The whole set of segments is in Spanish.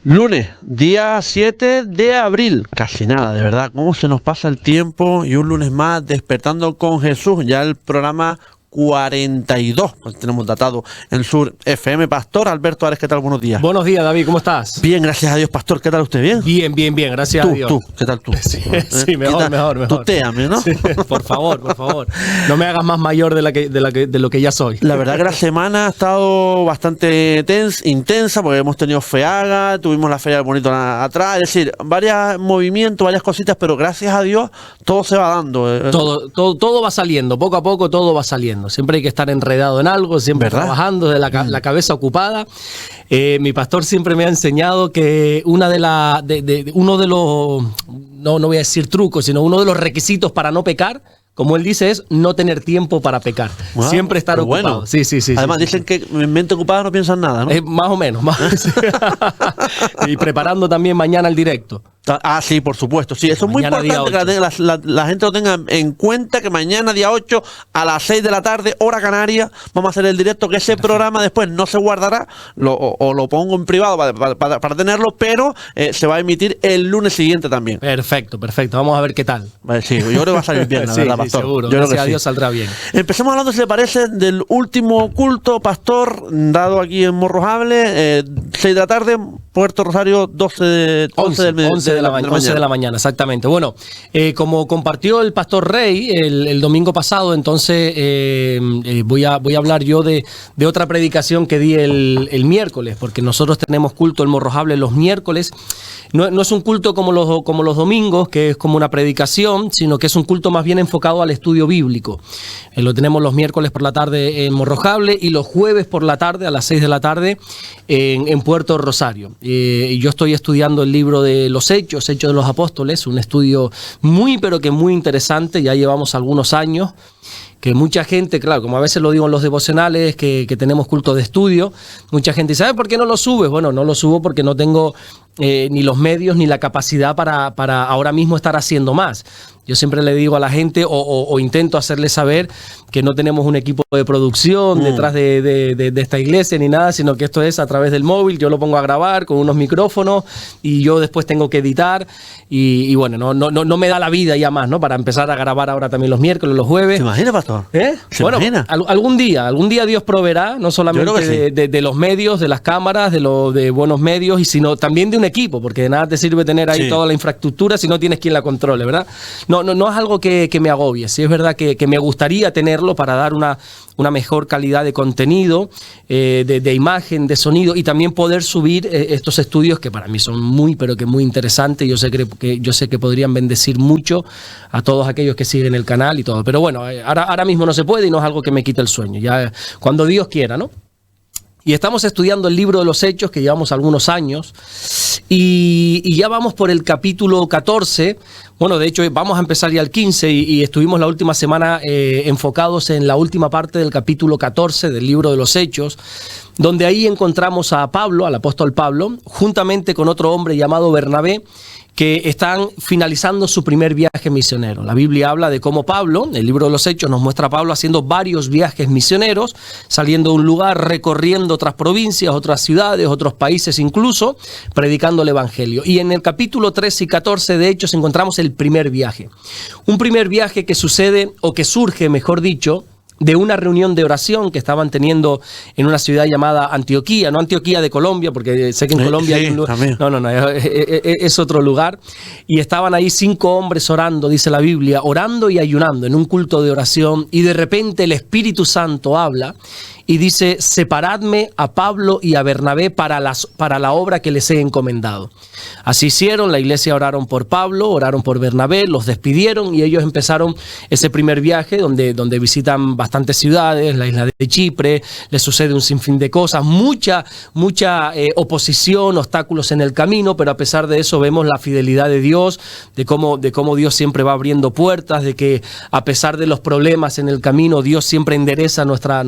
Lunes, día 7 de abril, casi nada, de verdad, cómo se nos pasa el tiempo y un lunes más despertando con Jesús, ya el programa 42, pues tenemos datado en Sur FM. Pastor Alberto Ares, ¿qué tal? Buenos días. Buenos días, David, ¿cómo estás? Bien, gracias a Dios, Pastor, ¿qué tal usted? ¿Bien? Bien, gracias a Dios. Tú, ¿qué tal tú? Sí, mejor. Tutéame, ¿no? Sí, por favor. No me hagas más mayor de lo que ya soy. La verdad que la semana ha estado bastante intensa porque hemos tenido FEAGA, tuvimos la Feria del Bonito atrás, es decir, varios movimientos, varias cositas, pero gracias a Dios todo se va dando. Todo va saliendo, poco a poco todo va saliendo. Siempre hay que estar enredado en algo, siempre ¿verdad? Trabajando, de la cabeza ocupada. Mi pastor siempre me ha enseñado que uno de los, no voy a decir trucos, sino uno de los requisitos para no pecar, como él dice, es no tener tiempo para pecar. Wow, siempre estar ocupado. Bueno. Sí. Además dicen que en mente ocupada no piensan nada, ¿no? Más o menos. Y preparando también mañana el directo. Ah, sí, por supuesto. Sí, eso es muy Mañana, importante que la gente lo tenga en cuenta, que mañana día 8 a las 6 de la tarde, hora canaria, vamos a hacer el directo, que ese programa después no se guardará, o lo pongo en privado para tenerlo, pero se va a emitir el lunes siguiente también. Perfecto. Vamos a ver qué tal. Vale, sí, yo creo que va a salir bien, la verdad, Pastor. Seguro. Yo Gracias creo a que Dios sí. saldrá bien. Empecemos hablando, si le parece, del último culto, Pastor, dado aquí en Morrojable, 6 de la tarde, Puerto Rosario, 11 de la mañana, exactamente. Bueno, como compartió el Pastor Rey el domingo pasado, entonces voy a hablar yo de otra predicación que di el miércoles, porque nosotros tenemos culto en Morrojable los miércoles. No es un culto como los domingos, que es como una predicación, sino que es un culto más bien enfocado al estudio bíblico. Lo tenemos los miércoles por la tarde en Morrojable y los jueves por la tarde, a las 6 de la tarde, en Puerto Rosario. Yo estoy estudiando el libro de los Hechos de los Apóstoles, un estudio muy interesante, ya llevamos algunos años, que mucha gente, claro, como a veces lo digo en los devocionales, que tenemos culto de estudio, mucha gente dice, ¿por qué no lo subes? Bueno, no lo subo porque no tengo ni los medios ni la capacidad para ahora mismo estar haciendo más. Yo siempre le digo a la gente o intento hacerle saber que no tenemos un equipo de producción detrás de esta iglesia ni nada, sino que esto es a través del móvil. Yo lo pongo a grabar con unos micrófonos y yo después tengo que editar y bueno, no me da la vida ya más, ¿no? Para empezar a grabar ahora también los miércoles, los jueves. ¿Se imagina, Pastor? ¿Se imagina? Algún día Dios proveerá, no solamente sí, de los medios, de las cámaras, de buenos medios, y sino también de un equipo, porque de nada te sirve tener ahí toda la infraestructura si no tienes quien la controle, ¿verdad? No es algo que me agobie. Sí es verdad que me gustaría tenerlo para dar una mejor calidad de contenido, de imagen, de sonido, y también poder subir estos estudios que para mí son muy interesantes. Yo sé que podrían bendecir mucho a todos aquellos que siguen el canal y todo. Pero bueno, ahora mismo no se puede y no es algo que me quite el sueño. Ya cuando Dios quiera, ¿no? Y estamos estudiando el libro de los Hechos, que llevamos algunos años, y ya vamos por el capítulo 14. Bueno, de hecho vamos a empezar ya el 15 y estuvimos la última semana enfocados en la última parte del capítulo 14 del libro de los Hechos, donde ahí encontramos a Pablo, al apóstol Pablo, juntamente con otro hombre llamado Bernabé, que están finalizando su primer viaje misionero. La Biblia habla de cómo Pablo, el libro de los Hechos nos muestra a Pablo haciendo varios viajes misioneros, saliendo de un lugar, recorriendo otras provincias, otras ciudades, otros países incluso, predicando el evangelio. Y en el capítulo 13 y 14 de Hechos encontramos el primer viaje. Un primer viaje que sucede, o que surge, mejor dicho, de una reunión de oración que estaban teniendo en una ciudad llamada Antioquía, no Antioquía de Colombia, porque sé que en Colombia hay un lugar, no, es otro lugar, y estaban ahí 5 hombres orando, dice la Biblia, orando y ayunando en un culto de oración, y de repente el Espíritu Santo habla y dice, separadme a Pablo y a Bernabé para la obra que les he encomendado. Así hicieron, la iglesia oraron por Pablo, oraron por Bernabé, los despidieron y ellos empezaron ese primer viaje donde visitan bastantes ciudades, la isla de Chipre, les sucede un sinfín de cosas, mucha oposición, obstáculos en el camino, pero a pesar de eso vemos la fidelidad de Dios, de cómo Dios siempre va abriendo puertas, de que a pesar de los problemas en el camino, Dios siempre endereza nuestras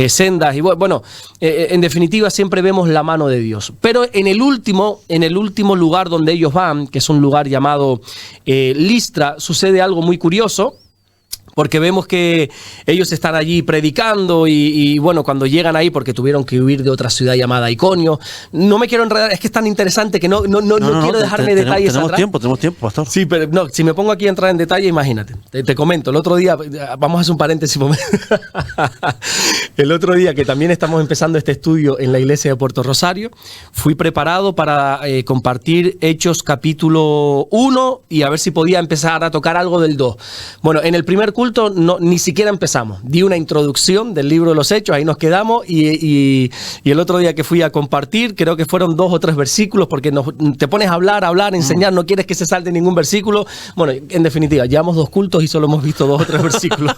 sendas, y bueno, en definitiva siempre vemos la mano de Dios. Pero en el último lugar donde ellos van, que es un lugar llamado Listra, sucede algo muy curioso, porque vemos que ellos están allí predicando y bueno, cuando llegan ahí, porque tuvieron que huir de otra ciudad llamada Iconio. No me quiero enredar, es que es tan interesante que no quiero dejarme detalles atrás. Tenemos tiempo, pastor. Sí, pero no, si me pongo aquí a entrar en detalle, imagínate. Te comento, el otro día, vamos a hacer un paréntesis. El otro día que también estamos empezando este estudio en la iglesia de Puerto Rosario, fui preparado para compartir Hechos capítulo 1 y a ver si podía empezar a tocar algo del 2. Bueno, en el primer culto ni siquiera empezamos. Di una introducción del libro de los Hechos, ahí nos quedamos y el otro día que fui a compartir, creo que fueron 2 o 3 versículos, porque te pones a hablar, enseñar, no quieres que se salte ningún versículo. Bueno, en definitiva, llevamos 2 cultos y solo hemos visto 2 o 3 versículos.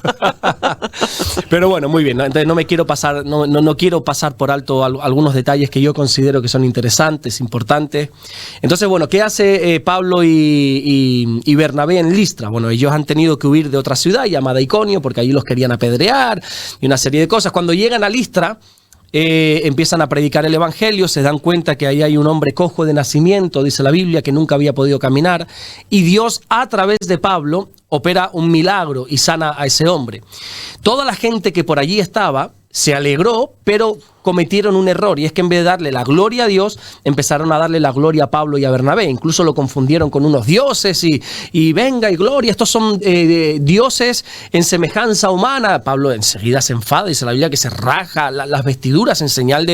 Pero bueno, muy bien, ¿no? Entonces no quiero pasar por alto algunos detalles que yo considero que son interesantes, importantes. Entonces, bueno, ¿qué hace Pablo y Bernabé en Listra? Bueno, ellos han tenido que huir de otra ciudad llamada Iconio, porque allí los querían apedrear y una serie de cosas. Cuando llegan a Listra, empiezan a predicar el evangelio, se dan cuenta que ahí hay un hombre cojo de nacimiento, dice la Biblia, que nunca había podido caminar, y Dios a través de Pablo opera un milagro y sana a ese hombre. Toda la gente que por allí estaba se alegró, pero cometieron un error, y es que en vez de darle la gloria a Dios, empezaron a darle la gloria a Pablo y a Bernabé. Incluso lo confundieron con unos dioses y venga y gloria, estos son dioses en semejanza humana. Pablo enseguida se enfada, dice la Biblia que se raja las vestiduras en señal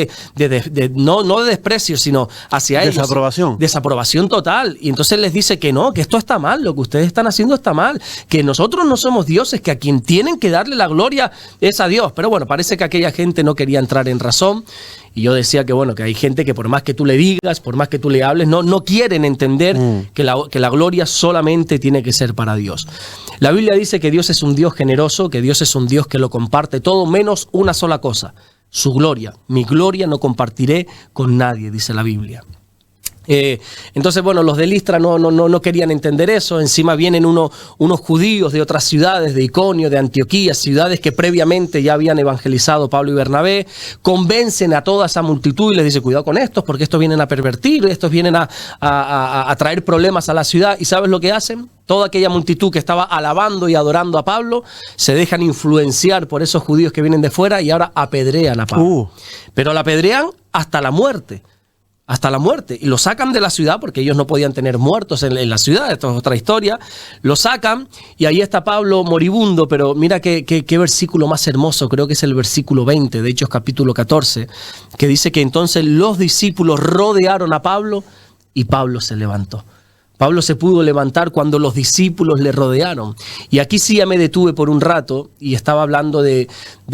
no de desprecio, sino hacia ellos. Desaprobación total. Y entonces les dice que no, que esto está mal, lo que ustedes están haciendo está mal, que nosotros no somos dioses, que a quien tienen que darle la gloria es a Dios. Pero bueno, parece que aquella gente no quería entrar en razón. Y yo decía que bueno, que hay gente que por más que tú le digas, por más que tú le hables, no quieren entender que la gloria solamente tiene que ser para Dios. La Biblia dice que Dios es un Dios generoso, que Dios es un Dios que lo comparte todo, menos una sola cosa: su gloria. Mi gloria no compartiré con nadie, dice la Biblia. Entonces, bueno, los de Listra no querían entender eso. Encima vienen unos judíos de otras ciudades, de Iconio, de Antioquía, ciudades que previamente ya habían evangelizado Pablo y Bernabé. Convencen a toda esa multitud y les dice: cuidado con estos, porque estos vienen a pervertir, estos vienen a traer problemas a la ciudad. ¿Y sabes lo que hacen? Toda aquella multitud que estaba alabando y adorando a Pablo se dejan influenciar por esos judíos que vienen de fuera y ahora apedrean a Pablo. Pero la apedrean hasta la muerte. Hasta la muerte, y lo sacan de la ciudad porque ellos no podían tener muertos en la ciudad. Esto es otra historia. Lo sacan y ahí está Pablo moribundo, pero mira qué versículo más hermoso. Creo que es el versículo 20 de Hechos capítulo 14, que dice que entonces los discípulos rodearon a Pablo y Pablo se levantó. Pablo se pudo levantar cuando los discípulos le rodearon. Y aquí sí ya me detuve por un rato y estaba hablando de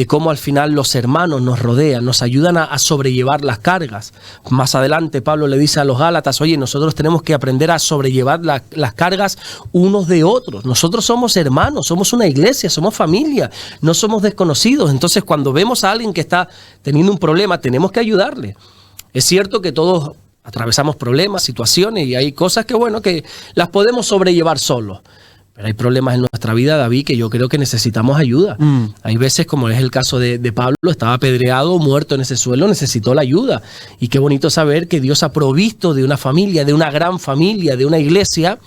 cómo al final los hermanos nos rodean, nos ayudan a sobrellevar las cargas. Más adelante Pablo le dice a los Gálatas: oye, nosotros tenemos que aprender a sobrellevar las cargas unos de otros. Nosotros somos hermanos, somos una iglesia, somos familia, no somos desconocidos. Entonces, cuando vemos a alguien que está teniendo un problema, tenemos que ayudarle. Es cierto que todos atravesamos problemas, situaciones, y hay cosas que, bueno, que las podemos sobrellevar solos. Pero hay problemas en nuestra vida, David, que yo creo que necesitamos ayuda. Hay veces, como es el caso de Pablo, estaba apedreado, muerto en ese suelo, necesitó la ayuda. Y qué bonito saber que Dios ha provisto de una familia, de una gran familia, de una iglesia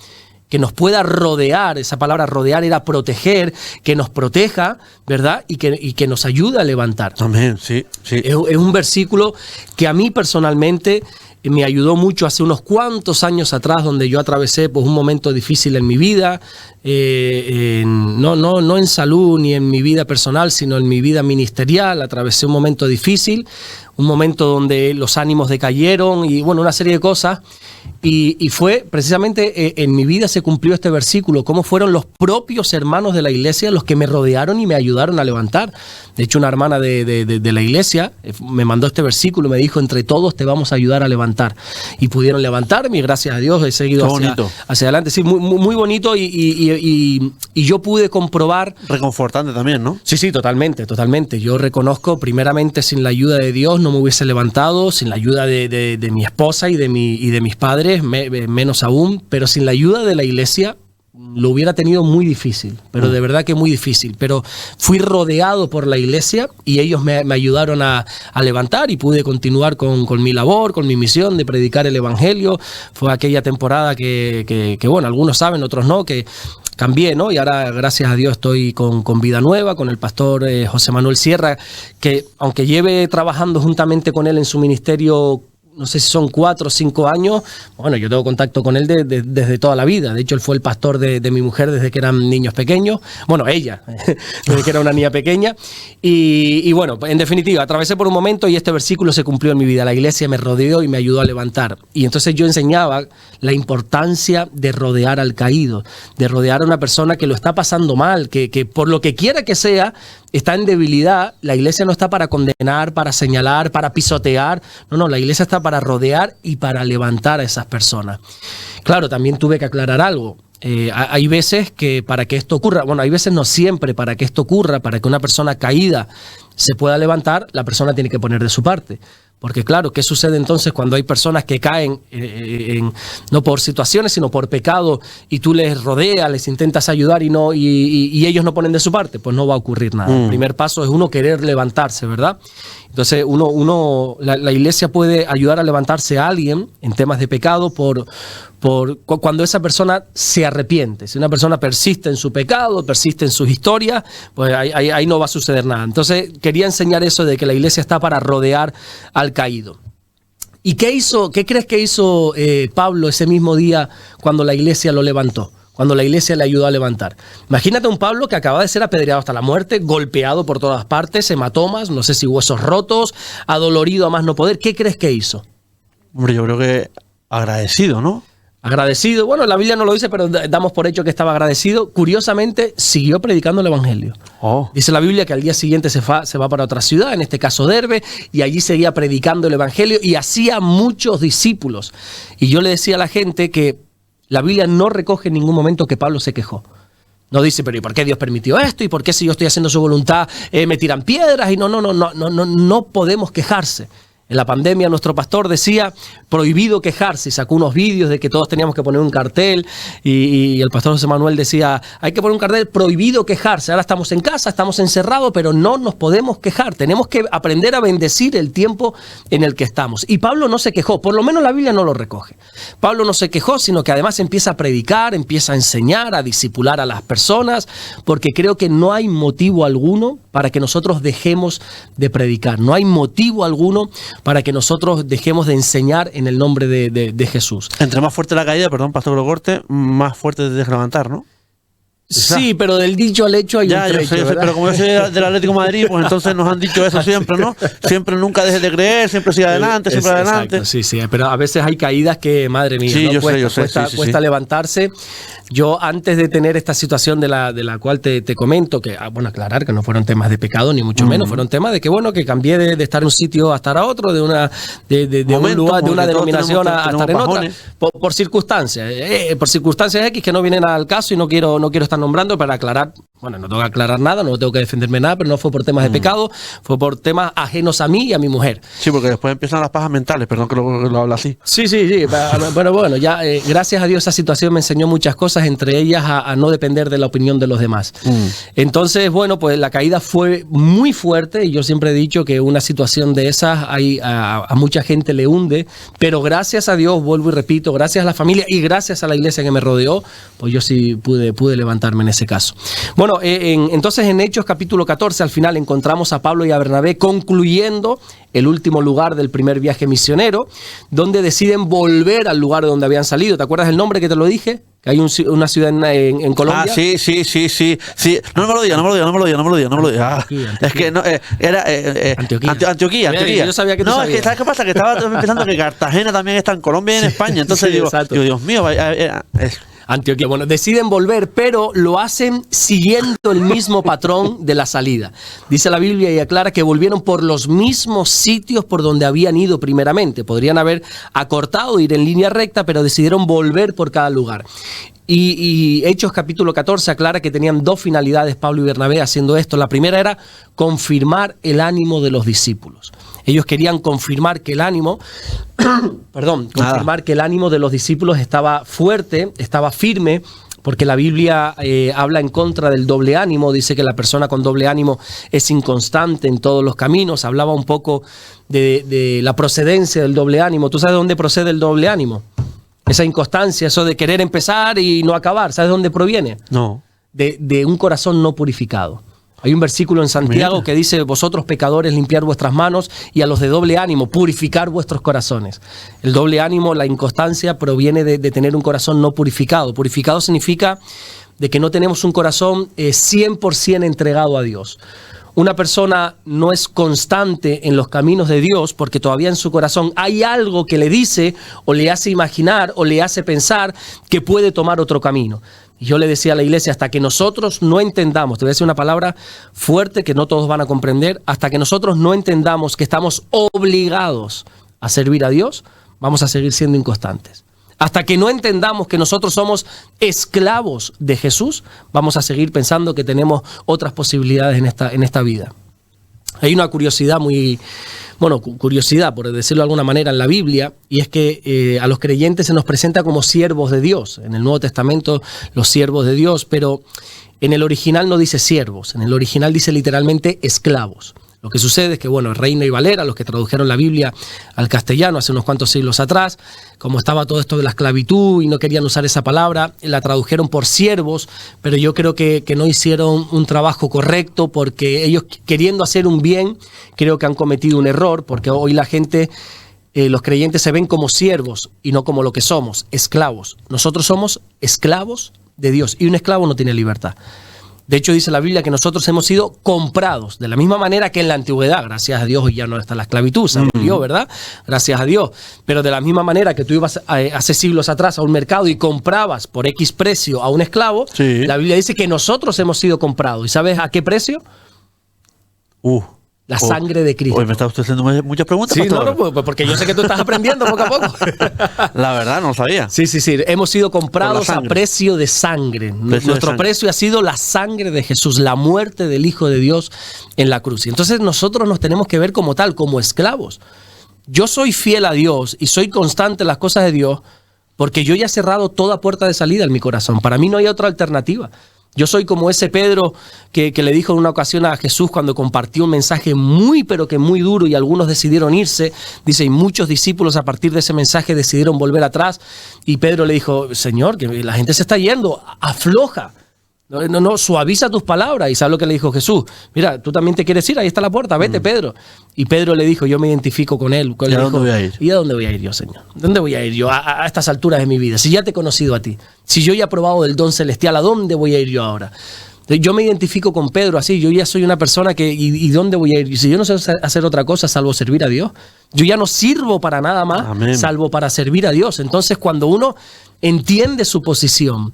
que nos pueda rodear. Esa palabra rodear era proteger, que nos proteja, ¿verdad? Y que nos ayuda a levantar. Amén, sí. Es un versículo que a mí personalmente me ayudó mucho hace unos cuantos años atrás, donde yo atravesé pues un momento difícil en mi vida, no en salud ni en mi vida personal, sino en mi vida ministerial. Atravesé un momento difícil, un momento donde los ánimos decayeron y bueno, una serie de cosas. Y fue precisamente en mi vida se cumplió este versículo, cómo fueron los propios hermanos de la iglesia los que me rodearon y me ayudaron a levantar. De hecho, una hermana de la iglesia me mandó este versículo y me dijo: entre todos te vamos a ayudar a levantar. Y pudieron levantarme y gracias a Dios he seguido hacia adelante. Sí, muy bonito y yo pude comprobar. Reconfortante también, ¿no? Sí, totalmente. Yo reconozco, primeramente, sin la ayuda de Dios no me hubiese levantado, sin la ayuda de mi esposa y de mis padres, menos aún, pero sin la ayuda de la iglesia lo hubiera tenido muy difícil, pero de verdad que muy difícil. Pero fui rodeado por la iglesia y ellos me ayudaron a levantar y pude continuar con mi labor, con mi misión de predicar el evangelio. Fue aquella temporada que bueno, algunos saben, otros no, que cambié, ¿no? Y ahora, gracias a Dios, estoy con Vida Nueva, con el pastor José Manuel Sierra, que aunque lleve trabajando juntamente con él en su ministerio, no sé si son 4 o 5 años, bueno, yo tengo contacto con él desde toda la vida. De hecho, él fue el pastor de mi mujer desde que eran niños pequeños. Bueno, ella, desde que era una niña pequeña. Y bueno, en definitiva, atravesé por un momento y este versículo se cumplió en mi vida. La iglesia me rodeó y me ayudó a levantar. Y entonces yo enseñaba la importancia de rodear al caído, de rodear a una persona que lo está pasando mal, que por lo que quiera que sea, está en debilidad. La iglesia no está para condenar, para señalar, para pisotear. No, la iglesia está para rodear y para levantar a esas personas. Claro, también tuve que aclarar algo. Hay veces que para que esto ocurra, bueno, hay veces no siempre, para que esto ocurra, para que una persona caída se pueda levantar, la persona tiene que poner de su parte. Porque claro, ¿qué sucede entonces cuando hay personas que caen no por situaciones, sino por pecado, y tú les rodeas, les intentas ayudar y ellos no ponen de su parte? Pues no va a ocurrir nada. El primer paso es uno querer levantarse, ¿verdad? Entonces la iglesia puede ayudar a levantarse a alguien en temas de pecado cuando esa persona se arrepiente. Si una persona persiste en su pecado, persiste en sus historias, pues ahí no va a suceder nada. Entonces quería enseñar eso de que la iglesia está para rodear al caído. ¿Y qué crees que hizo Pablo ese mismo día cuando la iglesia lo levantó? Cuando la iglesia le ayudó a levantar. Imagínate un Pablo que acaba de ser apedreado hasta la muerte, golpeado por todas partes, hematomas, no sé si huesos rotos, adolorido a más no poder. ¿Qué crees que hizo? Hombre, yo creo que agradecido, ¿no? Agradecido. Bueno, la Biblia no lo dice, pero damos por hecho que estaba agradecido. Curiosamente, siguió predicando el evangelio. Dice la Biblia que al día siguiente se va para otra ciudad, en este caso Derbe, y allí seguía predicando el evangelio y hacía muchos discípulos. Y yo le decía a la gente que la Biblia no recoge en ningún momento que Pablo se quejó. No dice, pero ¿y por qué Dios permitió esto? ¿Y por qué si yo estoy haciendo su voluntad me tiran piedras? Y no podemos quejarse. En la pandemia nuestro pastor decía, prohibido quejarse, y sacó unos vídeos de que todos teníamos que poner un cartel y el pastor José Manuel decía, hay que poner un cartel, prohibido quejarse. Ahora estamos en casa, estamos encerrados, pero no nos podemos quejar. Tenemos que aprender a bendecir el tiempo en el que estamos. Y Pablo no se quejó, por lo menos la Biblia no lo recoge. Pablo no se quejó, sino que además empieza a predicar, empieza a enseñar, a discipular a las personas, porque creo que no hay motivo alguno para que nosotros dejemos de predicar. No hay motivo alguno para que nosotros dejemos de enseñar en el nombre de Jesús. Entre más fuerte la caída, perdón, pastor Locorte, más fuerte te deja levantar, ¿no? Sí, pero del dicho al hecho hay un trecho, yo sé, pero como yo soy del Atlético de Madrid, pues entonces nos han dicho eso siempre, ¿no? Siempre nunca dejes de creer, siempre sigue adelante, siempre adelante. Exacto, sí, pero a veces hay caídas que, madre mía, sí, ¿no? Cuesta levantarse. Yo antes de tener esta situación de la cual te comento, que, bueno, aclarar que no fueron temas de pecado, ni mucho menos, fueron temas de que, bueno, que cambié de estar en un sitio a estar a otro, de un lugar, de una denominación a estar en otra, por circunstancias, X que no vienen al caso y no quiero estar nombrando para aclarar. Bueno, no tengo que aclarar nada, no tengo que defenderme nada, pero no fue por temas de pecado, fue por temas ajenos a mí y a mi mujer. Sí, porque después empiezan las pajas mentales, perdón que lo habla así. Sí, bueno, ya gracias a Dios esa situación me enseñó muchas cosas, entre ellas a no depender de la opinión de los demás. Entonces, bueno, pues la caída fue muy fuerte y yo siempre he dicho que una situación de esas a mucha gente le hunde, pero gracias a Dios, vuelvo y repito, gracias a la familia y gracias a la iglesia que me rodeó, pues yo sí pude levantarme en ese caso. Bueno, entonces en Hechos capítulo 14 al final encontramos a Pablo y a Bernabé concluyendo el último lugar del primer viaje misionero, donde deciden volver al lugar de donde habían salido. ¿Te acuerdas el nombre que te lo dije? Que hay una ciudad en Colombia. Ah, sí. No me lo digas. Es que no, era Antioquía. Yo sabía que tú sabías. Es que ¿sabes qué pasa? Que estaba pensando que Cartagena también está en Colombia y en España. Entonces digo, Dios mío, Antioquía. Bueno, deciden volver, pero lo hacen siguiendo el mismo patrón de la salida. Dice la Biblia y aclara que volvieron por los mismos sitios por donde habían ido primeramente. Podrían haber acortado, ir en línea recta, pero decidieron volver por cada lugar. Y Hechos capítulo 14 aclara que tenían dos finalidades Pablo y Bernabé haciendo esto. La primera era confirmar el ánimo de los discípulos. Ellos querían confirmar que el ánimo, confirmar que el ánimo de los discípulos estaba fuerte, estaba firme, porque la Biblia habla en contra del doble ánimo, dice que la persona con doble ánimo es inconstante en todos los caminos. Hablaba un poco de la procedencia del doble ánimo. ¿Tú sabes de dónde procede el doble ánimo? Esa inconstancia, eso de querer empezar y no acabar, ¿sabes de dónde proviene? No. De un corazón no purificado. Hay un versículo en Santiago que dice: vosotros pecadores, limpiar vuestras manos, y a los de doble ánimo, purificar vuestros corazones. El doble ánimo, la inconstancia, proviene de tener un corazón no purificado. Purificado significa de que no tenemos un corazón 100% entregado a Dios. Una persona no es constante en los caminos de Dios porque todavía en su corazón hay algo que le dice o le hace imaginar o le hace pensar que puede tomar otro camino. Y yo le decía a la iglesia, hasta que nosotros no entendamos, te voy a decir una palabra fuerte que no todos van a comprender, hasta que nosotros no entendamos que estamos obligados a servir a Dios, vamos a seguir siendo inconstantes. Hasta que no entendamos que nosotros somos esclavos de Jesús, vamos a seguir pensando que tenemos otras posibilidades en esta vida. Hay una curiosidad curiosidad por decirlo de alguna manera en la Biblia, y es que a los creyentes se nos presenta como siervos de Dios. En el Nuevo Testamento, los siervos de Dios, pero en el original no dice siervos, en el original dice literalmente esclavos. Lo que sucede es que, Reina y Valera, los que tradujeron la Biblia al castellano hace unos cuantos siglos atrás, como estaba todo esto de la esclavitud y no querían usar esa palabra, la tradujeron por siervos, pero yo creo que no hicieron un trabajo correcto, porque ellos, queriendo hacer un bien, creo que han cometido un error, porque hoy la gente, los creyentes se ven como siervos y no como lo que somos, esclavos. Nosotros somos esclavos de Dios y un esclavo no tiene libertad. De hecho, dice la Biblia que nosotros hemos sido comprados, de la misma manera que en la antigüedad, gracias a Dios, hoy ya no está la esclavitud, se abolió, ¿verdad? Gracias a Dios. Pero de la misma manera que tú ibas hace siglos atrás a un mercado y comprabas por X precio a un esclavo, sí. La Biblia dice que nosotros hemos sido comprados. ¿Y sabes a qué precio? La sangre de Cristo. Hoy me está usted haciendo muchas preguntas, sí, pastor. No, porque yo sé que tú estás aprendiendo poco a poco. La verdad, no lo sabía. Sí. Hemos sido comprados a precio de sangre. Nuestro precio ha sido la sangre de Jesús, la muerte del Hijo de Dios en la cruz. Y entonces nosotros nos tenemos que ver como tal, como esclavos. Yo soy fiel a Dios y soy constante en las cosas de Dios porque yo ya he cerrado toda puerta de salida en mi corazón. Para mí no hay otra alternativa. Yo soy como ese Pedro que le dijo en una ocasión a Jesús cuando compartió un mensaje pero que muy duro, y algunos decidieron irse. Dice, y muchos discípulos a partir de ese mensaje decidieron volver atrás. Y Pedro le dijo, Señor, que la gente se está yendo, afloja. No, suaviza tus palabras. ¿Y sabes lo que le dijo Jesús? Mira, tú también te quieres ir, ahí está la puerta, vete, Pedro. Y Pedro le dijo, yo me identifico con él. ¿Y a dónde voy a ir? ¿Y a dónde voy a ir yo, Señor? ¿Dónde voy a ir yo a estas alturas de mi vida? Si ya te he conocido a ti, si yo ya he probado del don celestial, ¿a dónde voy a ir yo ahora? Yo me identifico con Pedro así, yo ya soy una persona que, ¿y dónde voy a ir? Si yo no sé hacer otra cosa salvo servir a Dios, yo ya no sirvo para nada más, amén, salvo para servir a Dios. Entonces, cuando uno entiende su posición,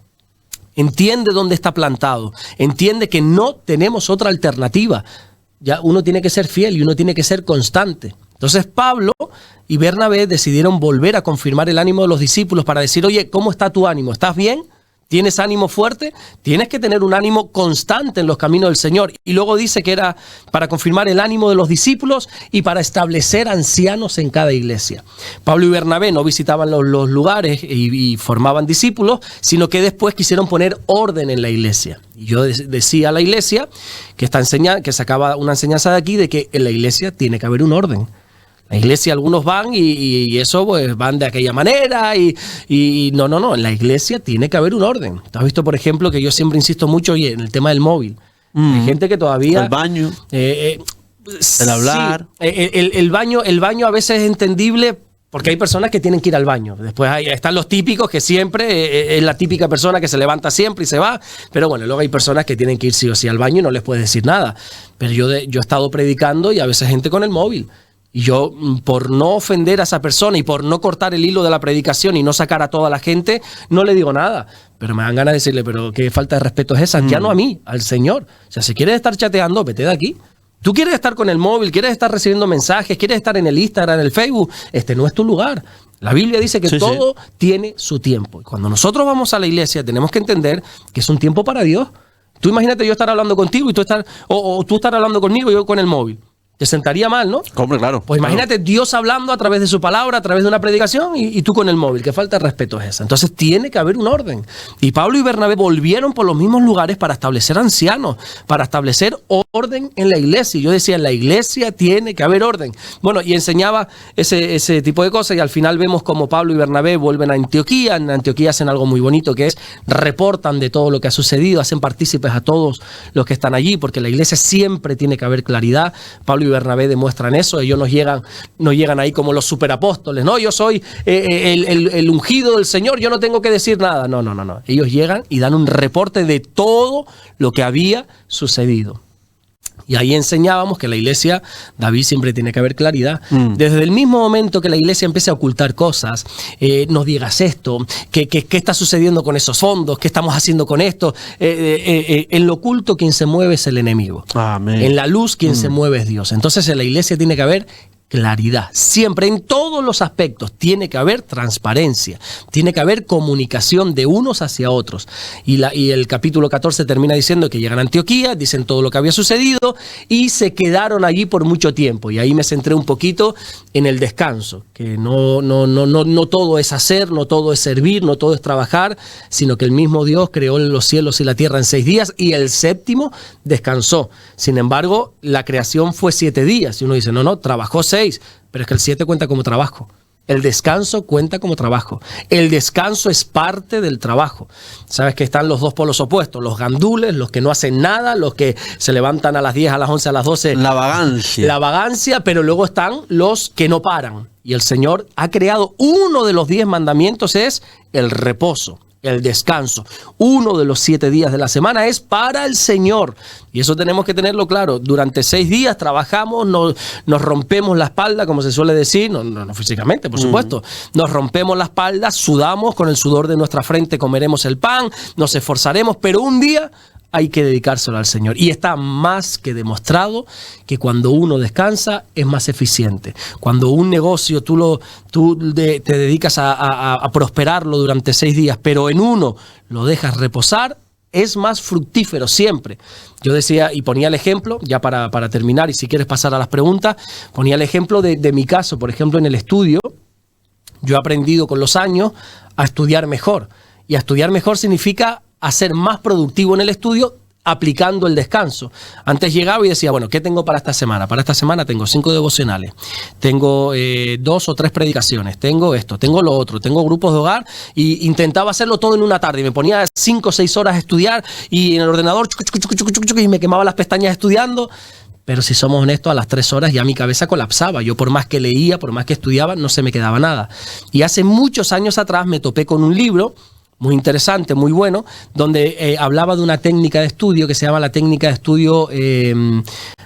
entiende dónde está plantado, entiende que no tenemos otra alternativa, ya uno tiene que ser fiel y uno tiene que ser constante. Entonces Pablo y Bernabé decidieron volver a confirmar el ánimo de los discípulos para decir, oye, ¿cómo está tu ánimo? ¿Estás bien? ¿Tienes ánimo fuerte? Tienes que tener un ánimo constante en los caminos del Señor. Y luego dice que era para confirmar el ánimo de los discípulos y para establecer ancianos en cada iglesia. Pablo y Bernabé no visitaban los lugares y formaban discípulos, sino que después quisieron poner orden en la iglesia. Y yo decía a la iglesia que sacaba una enseñanza de aquí de que en la iglesia tiene que haber un orden. La iglesia, algunos van y eso pues van de aquella manera y no, en la iglesia tiene que haber un orden. ¿Tú has visto, por ejemplo, que yo siempre insisto mucho en el tema del móvil? Hay gente que todavía... El baño, el hablar. Sí, el baño a veces es entendible porque hay personas que tienen que ir al baño. Después están los típicos que siempre es la típica persona que se levanta siempre y se va. Pero bueno, luego hay personas que tienen que ir sí o sí al baño y no les puedes decir nada. Pero yo he estado predicando y a veces gente con el móvil. Y yo, por no ofender a esa persona y por no cortar el hilo de la predicación y no sacar a toda la gente, no le digo nada. Pero me dan ganas de decirle, pero qué falta de respeto es esa. Ya no a mí, al Señor. O sea, si quieres estar chateando, vete de aquí. Tú quieres estar con el móvil, quieres estar recibiendo mensajes, quieres estar en el Instagram, en el Facebook. Este no es tu lugar. La Biblia dice que todo tiene su tiempo. Y cuando nosotros vamos a la iglesia, tenemos que entender que es un tiempo para Dios. Tú imagínate yo estar hablando contigo y tú estar hablando conmigo y yo con el móvil. Te sentaría mal, ¿no? Hombre, claro. Pues imagínate Dios hablando a través de su palabra, a través de una predicación y tú con el móvil. Qué falta de respeto es esa. Entonces tiene que haber un orden. Y Pablo y Bernabé volvieron por los mismos lugares para establecer ancianos, para establecer orden en la iglesia. Y yo decía, en la iglesia tiene que haber orden. Bueno, y enseñaba ese tipo de cosas, y al final vemos como Pablo y Bernabé vuelven a Antioquía. En Antioquía hacen algo muy bonito, que es reportan de todo lo que ha sucedido, hacen partícipes a todos los que están allí, porque en la iglesia siempre tiene que haber claridad. Pablo y Bernabé demuestran eso. Ellos nos llegan ahí como los superapóstoles. No, yo soy el ungido del Señor, yo no tengo que decir nada. No. Ellos llegan y dan un reporte de todo lo que había sucedido. Y ahí enseñábamos que en la iglesia, David, siempre tiene que haber claridad. Desde el mismo momento que la iglesia empiece a ocultar cosas, nos digas esto, ¿qué está sucediendo con esos fondos? ¿Qué estamos haciendo con esto? En lo oculto quien se mueve es el enemigo. Amén. En la luz quien se mueve es Dios. Entonces en la iglesia tiene que haber claridad. Siempre, en todos los aspectos, tiene que haber transparencia, tiene que haber comunicación de unos hacia otros. Y el capítulo 14 termina diciendo que llegan a Antioquía, dicen todo lo que había sucedido y se quedaron allí por mucho tiempo. Y ahí me centré un poquito en el descanso, que no todo es hacer, no todo es servir, no todo es trabajar, sino que el mismo Dios creó los cielos y la tierra en 6 días y el séptimo descansó. Sin embargo, la creación fue 7 días. Y uno dice, no, trabajó 6. Pero es que el 7 cuenta como trabajo. El descanso cuenta como trabajo. El descanso es parte del trabajo. Sabes que están los dos polos opuestos. Los gandules, los que no hacen nada, los que se levantan a las 10, a las 11, a las 12. La vagancia. La vagancia, pero luego están los que no paran. Y el Señor ha creado uno de los 10 mandamientos, es el reposo. El descanso. Uno de los 7 días de la semana es para el Señor. Y eso tenemos que tenerlo claro. Durante 6 días trabajamos, nos rompemos la espalda, como se suele decir, no físicamente, por supuesto. Nos rompemos la espalda, sudamos, con el sudor de nuestra frente comeremos el pan, nos esforzaremos, pero un día hay que dedicárselo al Señor. Y está más que demostrado que cuando uno descansa es más eficiente. Cuando un negocio tú te dedicas a prosperarlo durante 6 días, pero en uno lo dejas reposar, es más fructífero siempre. Yo decía y ponía el ejemplo, ya para terminar, y si quieres pasar a las preguntas, ponía el ejemplo de mi caso. Por ejemplo, en el estudio, yo he aprendido con los años a estudiar mejor. Y a estudiar mejor significa a ser más productivo en el estudio aplicando el descanso. Antes llegaba y decía, bueno, ¿qué tengo para esta semana? Para esta semana tengo 5 devocionales, tengo 2 o 3 predicaciones, tengo esto, tengo lo otro, tengo grupos de hogar, y intentaba hacerlo todo en una tarde. Y me ponía 5 o 6 horas a estudiar y en el ordenador y me quemaba las pestañas estudiando. Pero si somos honestos, a las 3 horas ya mi cabeza colapsaba. Yo por más que leía, por más que estudiaba, no se me quedaba nada. Y hace muchos años atrás me topé con un libro muy interesante, muy bueno, donde hablaba de una técnica de estudio que se llama la técnica de estudio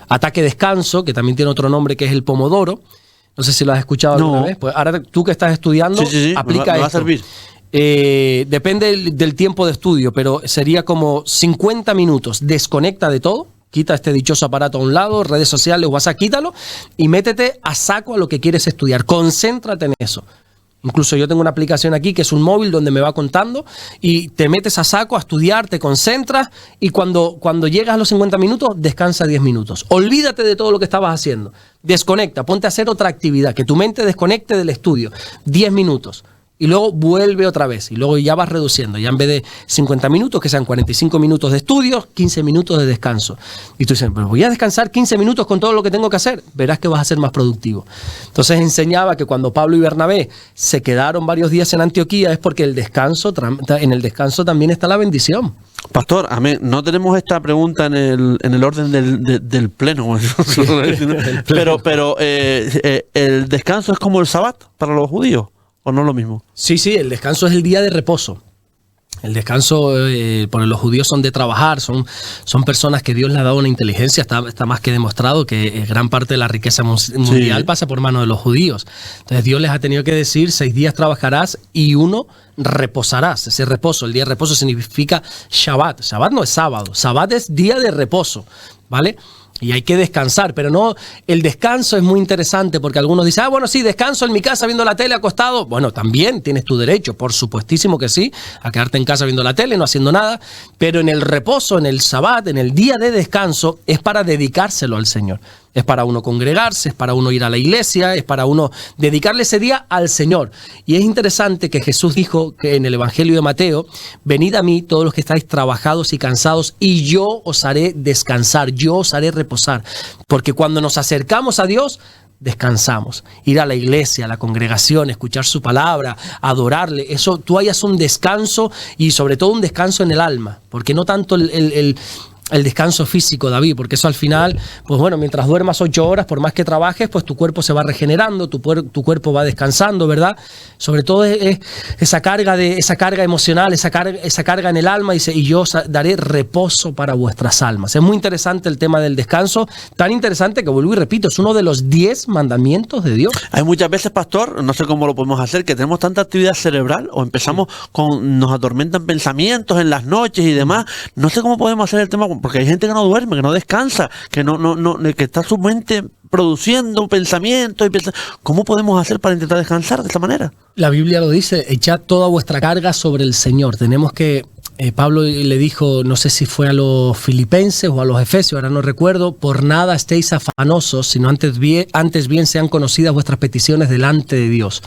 ataque-descanso, que también tiene otro nombre, que es el Pomodoro. No sé si lo has escuchado alguna vez. Pues ahora tú que estás estudiando, sí. aplica me va esto. a servir. Depende del tiempo de estudio, pero sería como 50 minutos. Desconecta de todo. Quita este dichoso aparato a un lado, redes sociales, WhatsApp, quítalo y métete a saco a lo que quieres estudiar. Concéntrate en eso. Incluso yo tengo una aplicación aquí que es un móvil donde me va contando y te metes a saco a estudiar, te concentras y cuando llegas a los 50 minutos, descansa 10 minutos. Olvídate de todo lo que estabas haciendo. Desconecta, ponte a hacer otra actividad, que tu mente desconecte del estudio. 10 minutos. Y luego vuelve otra vez. Y luego ya vas reduciendo. Ya en vez de 50 minutos, que sean 45 minutos de estudio, 15 minutos de descanso. Y tú dices, pero voy a descansar 15 minutos con todo lo que tengo que hacer. Verás que vas a ser más productivo. Entonces enseñaba que cuando Pablo y Bernabé se quedaron varios días en Antioquía es porque en el descanso también está la bendición. Pastor, amén. No tenemos esta pregunta en el orden del pleno. Pero ¿el descanso es como el sabbat para los judíos? ¿O no es lo mismo? Sí, el descanso es el día de reposo. El descanso, por los judíos son de trabajar, son personas que Dios les ha dado una inteligencia, está más que demostrado que gran parte de la riqueza mundial pasa por manos de los judíos. Entonces Dios les ha tenido que decir, 6 días trabajarás y 1 reposarás. Ese reposo, el día de reposo significa Shabbat. Shabbat no es sábado, Shabbat es día de reposo, ¿vale? Y hay que descansar, pero no, el descanso es muy interesante porque algunos dicen, bueno, sí, descanso en mi casa viendo la tele acostado. Bueno, también tienes tu derecho, por supuestísimo que sí, a quedarte en casa viendo la tele, no haciendo nada, pero en el reposo, en el Shabbat, en el día de descanso, es para dedicárselo al Señor. Es para uno congregarse, es para uno ir a la iglesia, es para uno dedicarle ese día al Señor. Y es interesante que Jesús dijo que en el Evangelio de Mateo, venid a mí todos los que estáis trabajados y cansados y yo os haré descansar, yo os haré reposar. Porque cuando nos acercamos a Dios, descansamos. Ir a la iglesia, a la congregación, escuchar su palabra, adorarle, eso tú hayas un descanso y sobre todo un descanso en el alma. Porque no tanto el descanso físico, David, porque eso al final, pues bueno, mientras duermas 8 horas, por más que trabajes, pues tu cuerpo se va regenerando, tu cuerpo va descansando, ¿verdad? Sobre todo es esa carga emocional, esa carga en el alma, dice, y yo os daré reposo para vuestras almas. Es muy interesante el tema del descanso, tan interesante que vuelvo y repito, es uno de los 10 mandamientos de Dios. Hay muchas veces, pastor, no sé cómo lo podemos hacer, que tenemos tanta actividad cerebral o empezamos nos atormentan pensamientos en las noches y demás. No sé cómo podemos hacer el tema, porque hay gente que no duerme, que no descansa, que que está su mente produciendo pensamientos. ¿Cómo podemos hacer para intentar descansar de esta manera? La Biblia lo dice, echad toda vuestra carga sobre el Señor. Tenemos que, Pablo le dijo, no sé si fue a los filipenses o a los efesios, ahora no recuerdo, por nada estéis afanosos, sino antes bien sean conocidas vuestras peticiones delante de Dios.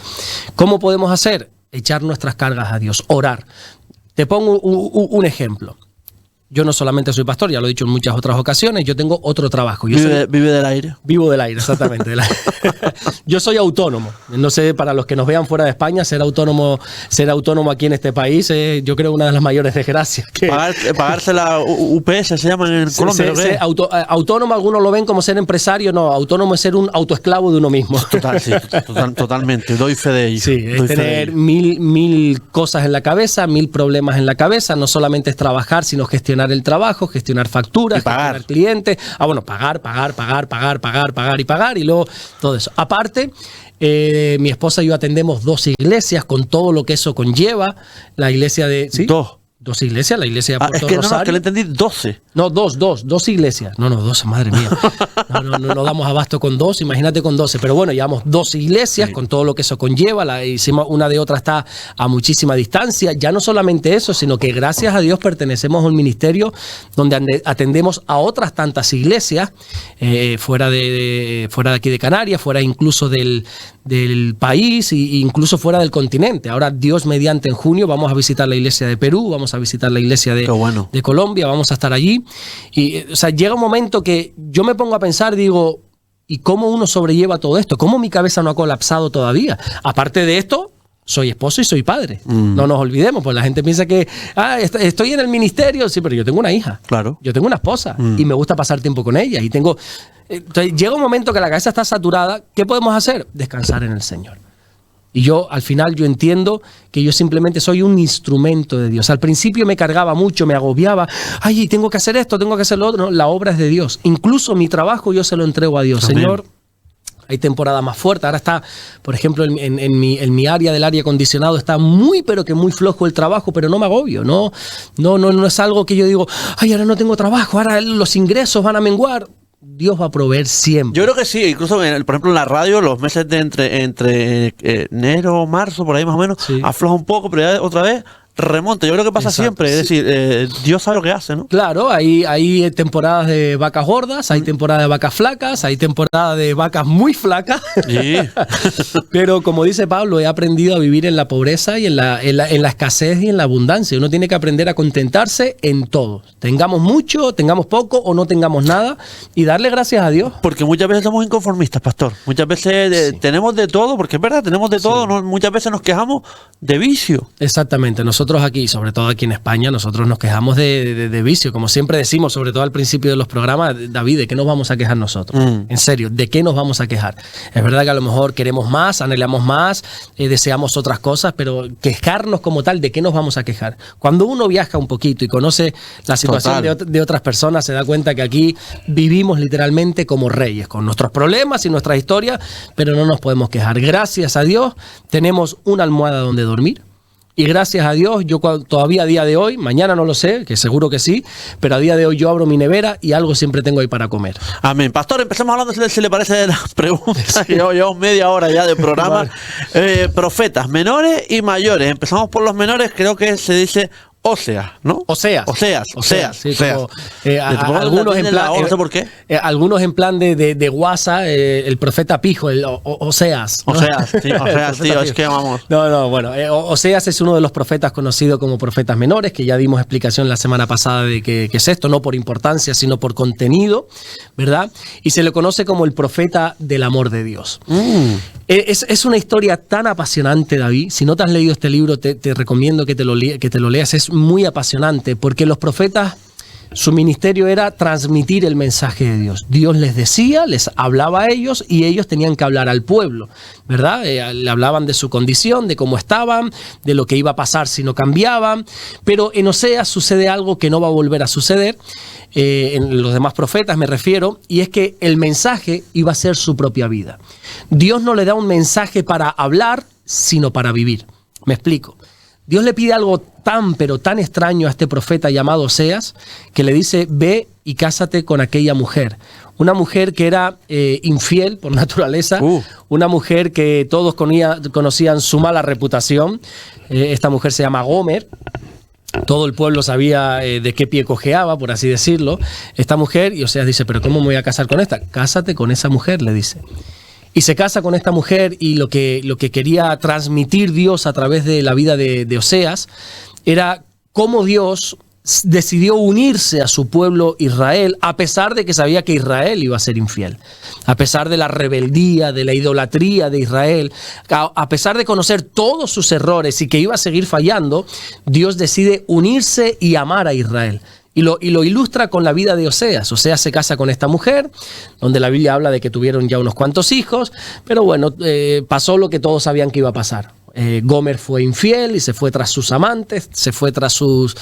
¿Cómo podemos hacer? Echar nuestras cargas a Dios, orar. Te pongo un ejemplo. Yo no solamente soy pastor, ya lo he dicho en muchas otras ocasiones, yo tengo otro trabajo. ¿Vive del aire? Vivo del aire, exactamente. Yo soy autónomo. No sé, para los que nos vean fuera de España, ser autónomo aquí en este país es, yo creo, una de las mayores desgracias. Pagarse la UPS, se llama en Colombia. Autónomo, algunos lo ven como ser empresario, no, autónomo es ser un autoesclavo de uno mismo. Totalmente, doy fe de ello. Sí, es tener mil cosas en la cabeza, 1000 problemas en la cabeza, no solamente es trabajar, sino gestionar el trabajo, gestionar facturas, gestionar clientes, pagar y luego todo eso. Aparte, mi esposa y yo atendemos 2 iglesias con todo lo que eso conlleva, la iglesia de... ¿sí? 2 iglesias, la iglesia de Puerto Rosario. No, que le entendí 12. No, 2 iglesias. No, 12, madre mía. No damos abasto con 2, imagínate con 12. Pero bueno, llevamos 2 iglesias, sí, con todo lo que eso conlleva. Hicimos una de otra está a muchísima distancia. Ya no solamente eso, sino que gracias a Dios pertenecemos a un ministerio donde atendemos a otras tantas iglesias, fuera de aquí de Canarias, fuera incluso del país e incluso fuera del continente. Ahora, Dios mediante, en junio vamos a visitar la iglesia de Perú, vamos a visitar la iglesia de Colombia, vamos a estar allí. Y, o sea, llega un momento que yo me pongo a pensar, digo, ¿y cómo uno sobrelleva todo esto? ¿Cómo mi cabeza no ha colapsado todavía? Aparte de esto, soy esposo y soy padre. No nos olvidemos, pues la gente piensa que estoy en el ministerio, sí, pero yo tengo una hija. Claro. Yo tengo una esposa y me gusta pasar tiempo con ella. Entonces, llega un momento que la cabeza está saturada. ¿Qué podemos hacer? Descansar en el Señor. Y yo, al final, yo entiendo que yo simplemente soy un instrumento de Dios. Al principio me cargaba mucho, me agobiaba. Ay, tengo que hacer esto, tengo que hacer lo otro. No, la obra es de Dios. Incluso mi trabajo yo se lo entrego a Dios. Amén. Señor, hay temporada más fuerte. Ahora está, por ejemplo, en mi área del aire acondicionado está pero que muy flojo el trabajo, pero no me agobio. No es algo que yo digo, ay, ahora no tengo trabajo, ahora los ingresos van a menguar. Dios va a proveer siempre. Yo creo que sí, incluso por ejemplo en la radio los meses de entre enero o marzo, por ahí más o menos, sí, afloja un poco, pero ya otra vez remonta. Yo creo que pasa siempre, es decir, Dios sabe lo que hace, ¿no? Claro, hay temporadas de vacas gordas, hay temporadas de vacas flacas, hay temporadas de vacas muy flacas. Sí. Pero como dice Pablo, he aprendido a vivir en la pobreza y en la escasez y en la abundancia. Uno tiene que aprender a contentarse en todo. Tengamos mucho, tengamos poco o no tengamos nada y darle gracias a Dios. Porque muchas veces somos inconformistas, pastor. Muchas veces tenemos de todo, porque es verdad, tenemos de todo. ¿No? Muchas veces nos quejamos de vicio. Exactamente. Nosotros aquí, sobre todo aquí en España, nosotros nos quejamos de vicio, como siempre decimos, sobre todo al principio de los programas. David, ¿de qué nos vamos a quejar nosotros? En serio, ¿de qué nos vamos a quejar? Es verdad que a lo mejor queremos más, anhelamos más, deseamos otras cosas, pero quejarnos como tal, ¿de qué nos vamos a quejar? Cuando uno viaja un poquito y conoce la situación de otras personas, se da cuenta que aquí vivimos literalmente como reyes, con nuestros problemas y nuestras historias, pero no nos podemos quejar. Gracias a Dios tenemos una almohada donde dormir. Y gracias a Dios, yo todavía a día de hoy, mañana no lo sé, que seguro que sí, pero a día de hoy yo abro mi nevera y algo siempre tengo ahí para comer. Amén. Pastor, empezamos hablando, si le parece, de las preguntas. Sí. Llevamos media hora ya de programa. Vale. Profetas, menores y mayores. Empezamos por los menores, creo que se dice Oseas, ¿no? Oseas. Sí, como, algunos en plan, no sé por qué. Algunos en plan de guasa, el profeta Pijo, el Oseas, ¿no? Oseas, tío, es que vamos. No, bueno, Oseas es uno de los profetas conocidos como profetas menores, que ya dimos explicación la semana pasada de qué es esto, no por importancia, sino por contenido, ¿verdad? Y se le conoce como el profeta del amor de Dios. Es una historia tan apasionante, David. Si no te has leído este libro, te recomiendo que te lo leas. Es muy apasionante porque los profetas, su ministerio era transmitir el mensaje de Dios. Dios les decía, les hablaba a ellos y ellos tenían que hablar al pueblo, ¿verdad? Le hablaban de su condición, de cómo estaban, de lo que iba a pasar si no cambiaban. Pero en Oseas sucede algo que no va a volver a suceder. En los demás profetas me refiero, y es que el mensaje iba a ser su propia vida. Dios no le da un mensaje para hablar, sino para vivir. Me explico. Dios le pide algo pero tan extraño a este profeta llamado Oseas, que le dice: ve y cásate con aquella mujer. Una mujer que era infiel por naturaleza, una mujer que todos conocían su mala reputación. Esta mujer se llama Gomer. Todo el pueblo sabía de qué pie cojeaba, por así decirlo, esta mujer. Y Oseas dice: pero ¿cómo me voy a casar con esta? Cásate con esa mujer, le dice. Y se casa con esta mujer, y lo que quería transmitir Dios a través de la vida de Oseas era cómo Dios decidió unirse a su pueblo Israel, a pesar de que sabía que Israel iba a ser infiel, a pesar de la rebeldía, de la idolatría de Israel, a pesar de conocer todos sus errores y que iba a seguir fallando. Dios decide unirse y amar a Israel. Y lo ilustra con la vida de Oseas. Oseas se casa con esta mujer, donde la Biblia habla de que tuvieron ya unos cuantos hijos, pero bueno, pasó lo que todos sabían que iba a pasar. Gomer fue infiel y se fue tras sus amantes, se fue tras sus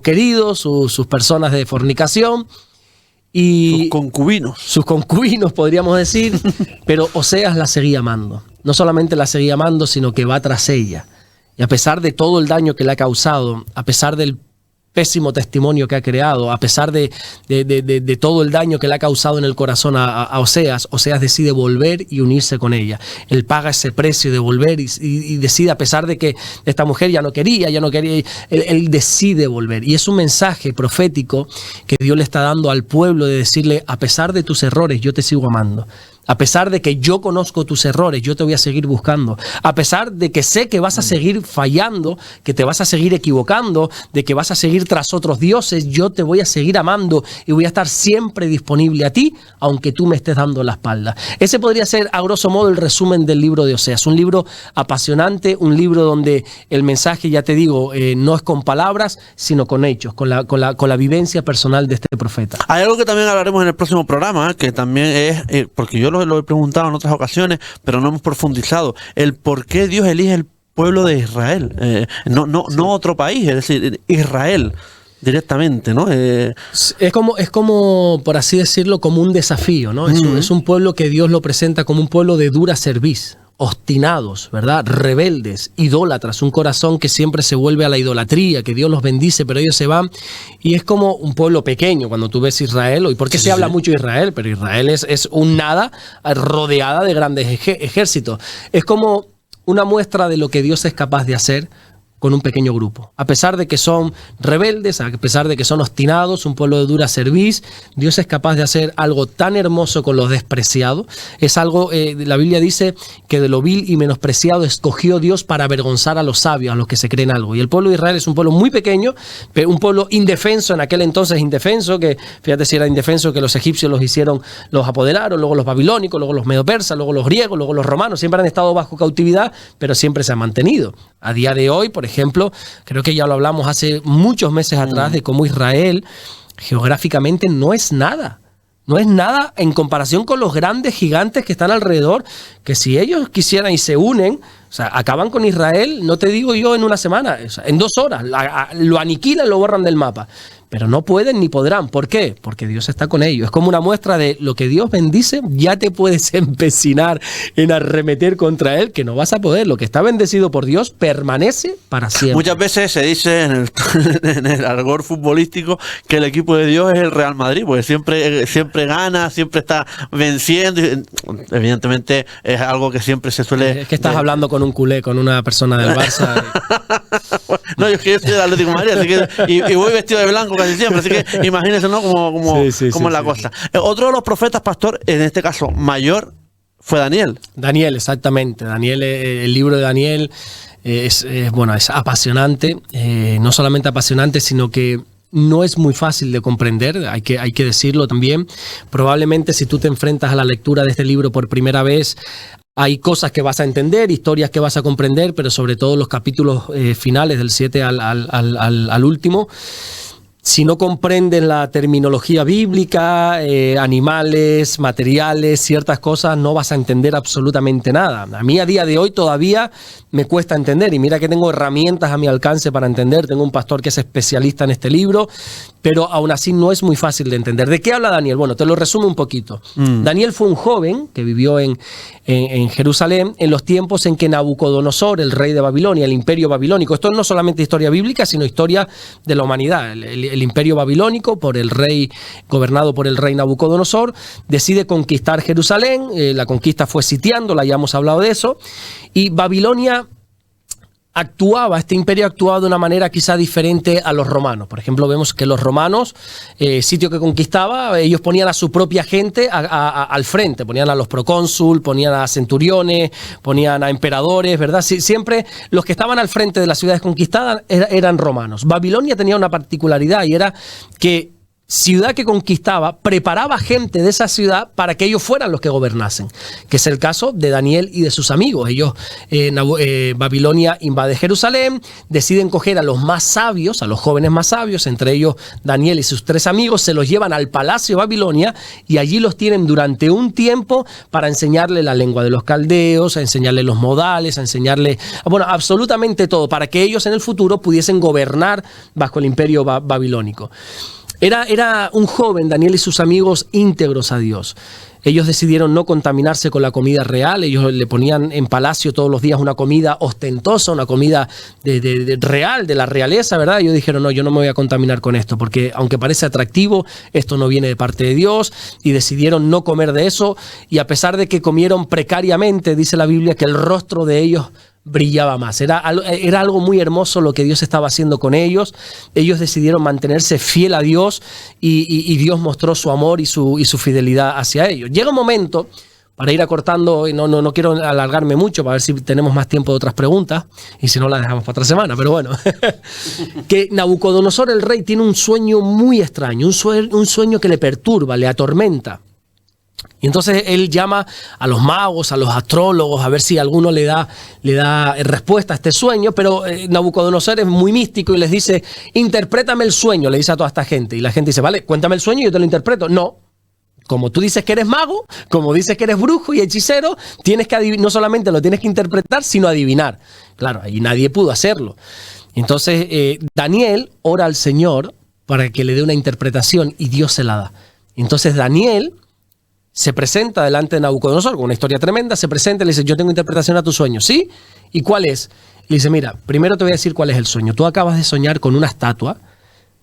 queridos, sus personas de fornicación. Y sus concubinos, podríamos decir. Pero Oseas la seguía amando. No solamente la seguía amando, sino que va tras ella. Y a pesar de todo el daño que le ha causado, a pesar del pésimo testimonio que ha creado, a pesar de todo el daño que le ha causado en el corazón a Oseas, Oseas decide volver y unirse con ella. Él paga ese precio de volver y decide, a pesar de que esta mujer ya no quería, él decide volver. Y es un mensaje profético que Dios le está dando al pueblo, de decirle: a pesar de tus errores, yo te sigo amando. A pesar de que yo conozco tus errores, yo te voy a seguir buscando. A pesar de que sé que vas a seguir fallando, que te vas a seguir equivocando, de que vas a seguir tras otros dioses, yo te voy a seguir amando y voy a estar siempre disponible a ti, aunque tú me estés dando la espalda. Ese podría ser, a grosso modo, el resumen del libro de Oseas. Un libro apasionante, un libro donde el mensaje, ya te digo, no es con palabras, sino con hechos, con la vivencia personal de este profeta. Hay algo que también hablaremos en el próximo programa, que también es, porque yo lo he preguntado en otras ocasiones, pero no hemos profundizado, el por qué Dios elige el pueblo de Israel, no otro país, es decir, Israel directamente, ¿no? Es como, por así decirlo, como un desafío, ¿no? Es un pueblo que Dios lo presenta como un pueblo de dura cerviz, obstinados, ¿verdad? Rebeldes, idólatras, un corazón que siempre se vuelve a la idolatría, que Dios los bendice, pero ellos se van. Y es como un pueblo pequeño cuando tú ves Israel. ¿Y por qué se habla mucho de Israel? Pero Israel es un nada rodeada de grandes ejércitos. Es como una muestra de lo que Dios es capaz de hacer con un pequeño grupo. A pesar de que son rebeldes, a pesar de que son obstinados, un pueblo de dura cerviz, Dios es capaz de hacer algo tan hermoso con los despreciados. Es algo, la Biblia dice que de lo vil y menospreciado escogió Dios para avergonzar a los sabios, a los que se creen algo. Y el pueblo de Israel es un pueblo muy pequeño, pero un pueblo indefenso, en aquel entonces indefenso, que fíjate si era indefenso, que los egipcios los apoderaron, luego los babilónicos, luego los medopersas, luego los griegos, luego los romanos. Siempre han estado bajo cautividad, pero siempre se han mantenido. A día de hoy, por ejemplo, creo que ya lo hablamos hace muchos meses atrás, de cómo Israel geográficamente no es nada. No es nada en comparación con los grandes gigantes que están alrededor, que si ellos quisieran y se unen, o sea, acaban con Israel, no te digo yo en una semana, o sea, en 2 horas, lo aniquilan, lo borran del mapa. pero no pueden ni podrán. ¿Por qué? Porque Dios está con ellos. Es como una muestra de lo que Dios bendice, ya te puedes empecinar en arremeter contra él, que no vas a poder. Lo que está bendecido por Dios permanece para siempre. Muchas veces se dice en el argot futbolístico que el equipo de Dios es el Real Madrid, porque siempre gana, siempre está venciendo. Evidentemente es algo que siempre se suele... Es que estás hablando con un culé, con una persona del Barça. No, yo soy del Atlético de Madrid, así que, y voy vestido de blanco casi siempre, así que imagínense, ¿no? Como la cosa. Otro de los profetas, pastor, en este caso mayor, fue Daniel. Daniel, exactamente. Daniel, el libro de Daniel es apasionante. No solamente apasionante, sino que no es muy fácil de comprender, hay que decirlo también. Probablemente si tú te enfrentas a la lectura de este libro por primera vez, hay cosas que vas a entender, historias que vas a comprender, pero sobre todo los capítulos finales, del 7 al último. Si no comprenden la terminología bíblica, animales, materiales, ciertas cosas, no vas a entender absolutamente nada. A mí a día de hoy todavía me cuesta entender, y mira que tengo herramientas a mi alcance para entender. Tengo un pastor que es especialista en este libro, pero aún así no es muy fácil de entender. ¿De qué habla Daniel? Bueno, te lo resumo un poquito. Daniel fue un joven que vivió en Jerusalén en los tiempos en que Nabucodonosor, el rey de Babilonia, el imperio babilónico, esto no solamente historia bíblica, sino historia de la humanidad, el imperio babilónico, gobernado por el rey Nabucodonosor, decide conquistar Jerusalén. La conquista fue sitiándola, ya hemos hablado de eso, y Babilonia este imperio actuaba de una manera quizá diferente a los romanos. Por ejemplo, vemos que los romanos, sitio que conquistaba, ellos ponían a su propia gente al frente, ponían a los procónsul, ponían a centuriones, ponían a emperadores, ¿verdad? Siempre los que estaban al frente de las ciudades conquistadas eran romanos. Babilonia tenía una particularidad, y era que ciudad que conquistaba preparaba gente de esa ciudad para que ellos fueran los que gobernasen, que es el caso de Daniel y de sus amigos. Ellos, Babilonia invade Jerusalén, deciden coger a los más sabios, a los jóvenes más sabios, entre ellos Daniel y sus 3 amigos, se los llevan al palacio de Babilonia y allí los tienen durante un tiempo para enseñarle la lengua de los caldeos, a enseñarle los modales, a enseñarle, absolutamente todo, para que ellos en el futuro pudiesen gobernar bajo el imperio babilónico. Era un joven, Daniel y sus amigos, íntegros a Dios. Ellos decidieron no contaminarse con la comida real. Ellos le ponían en palacio todos los días una comida ostentosa, una comida real, de la realeza, ¿verdad? Ellos dijeron, no, yo no me voy a contaminar con esto, porque aunque parece atractivo, esto no viene de parte de Dios, y decidieron no comer de eso. Y a pesar de que comieron precariamente, dice la Biblia que el rostro de ellos brillaba más. Era algo muy hermoso lo que Dios estaba haciendo con ellos. Ellos decidieron mantenerse fiel a Dios, y Dios mostró su amor y su fidelidad hacia ellos. Llega un momento, para ir acortando, y no quiero alargarme mucho para ver si tenemos más tiempo de otras preguntas, y si no las dejamos para otra semana, pero bueno, que Nabucodonosor, el rey, tiene un sueño muy extraño, un sueño que le perturba, le atormenta. Y entonces él llama a los magos, a los astrólogos, a ver si alguno le da respuesta a este sueño, pero Nabucodonosor es muy místico y les dice, interprétame el sueño, le dice a toda esta gente. Y la gente dice, vale, cuéntame el sueño y yo te lo interpreto. No, como tú dices que eres mago, como dices que eres brujo y hechicero, tienes que no solamente lo tienes que interpretar, sino adivinar. Claro, ahí nadie pudo hacerlo. Entonces Daniel ora al Señor para que le dé una interpretación, y Dios se la da. Entonces Daniel se presenta delante de Nabucodonosor con una historia tremenda, se presenta y le dice, yo tengo interpretación a tu sueño. ¿Sí? ¿Y cuál es? Le dice, mira, primero te voy a decir cuál es el sueño. Tú acabas de soñar con una estatua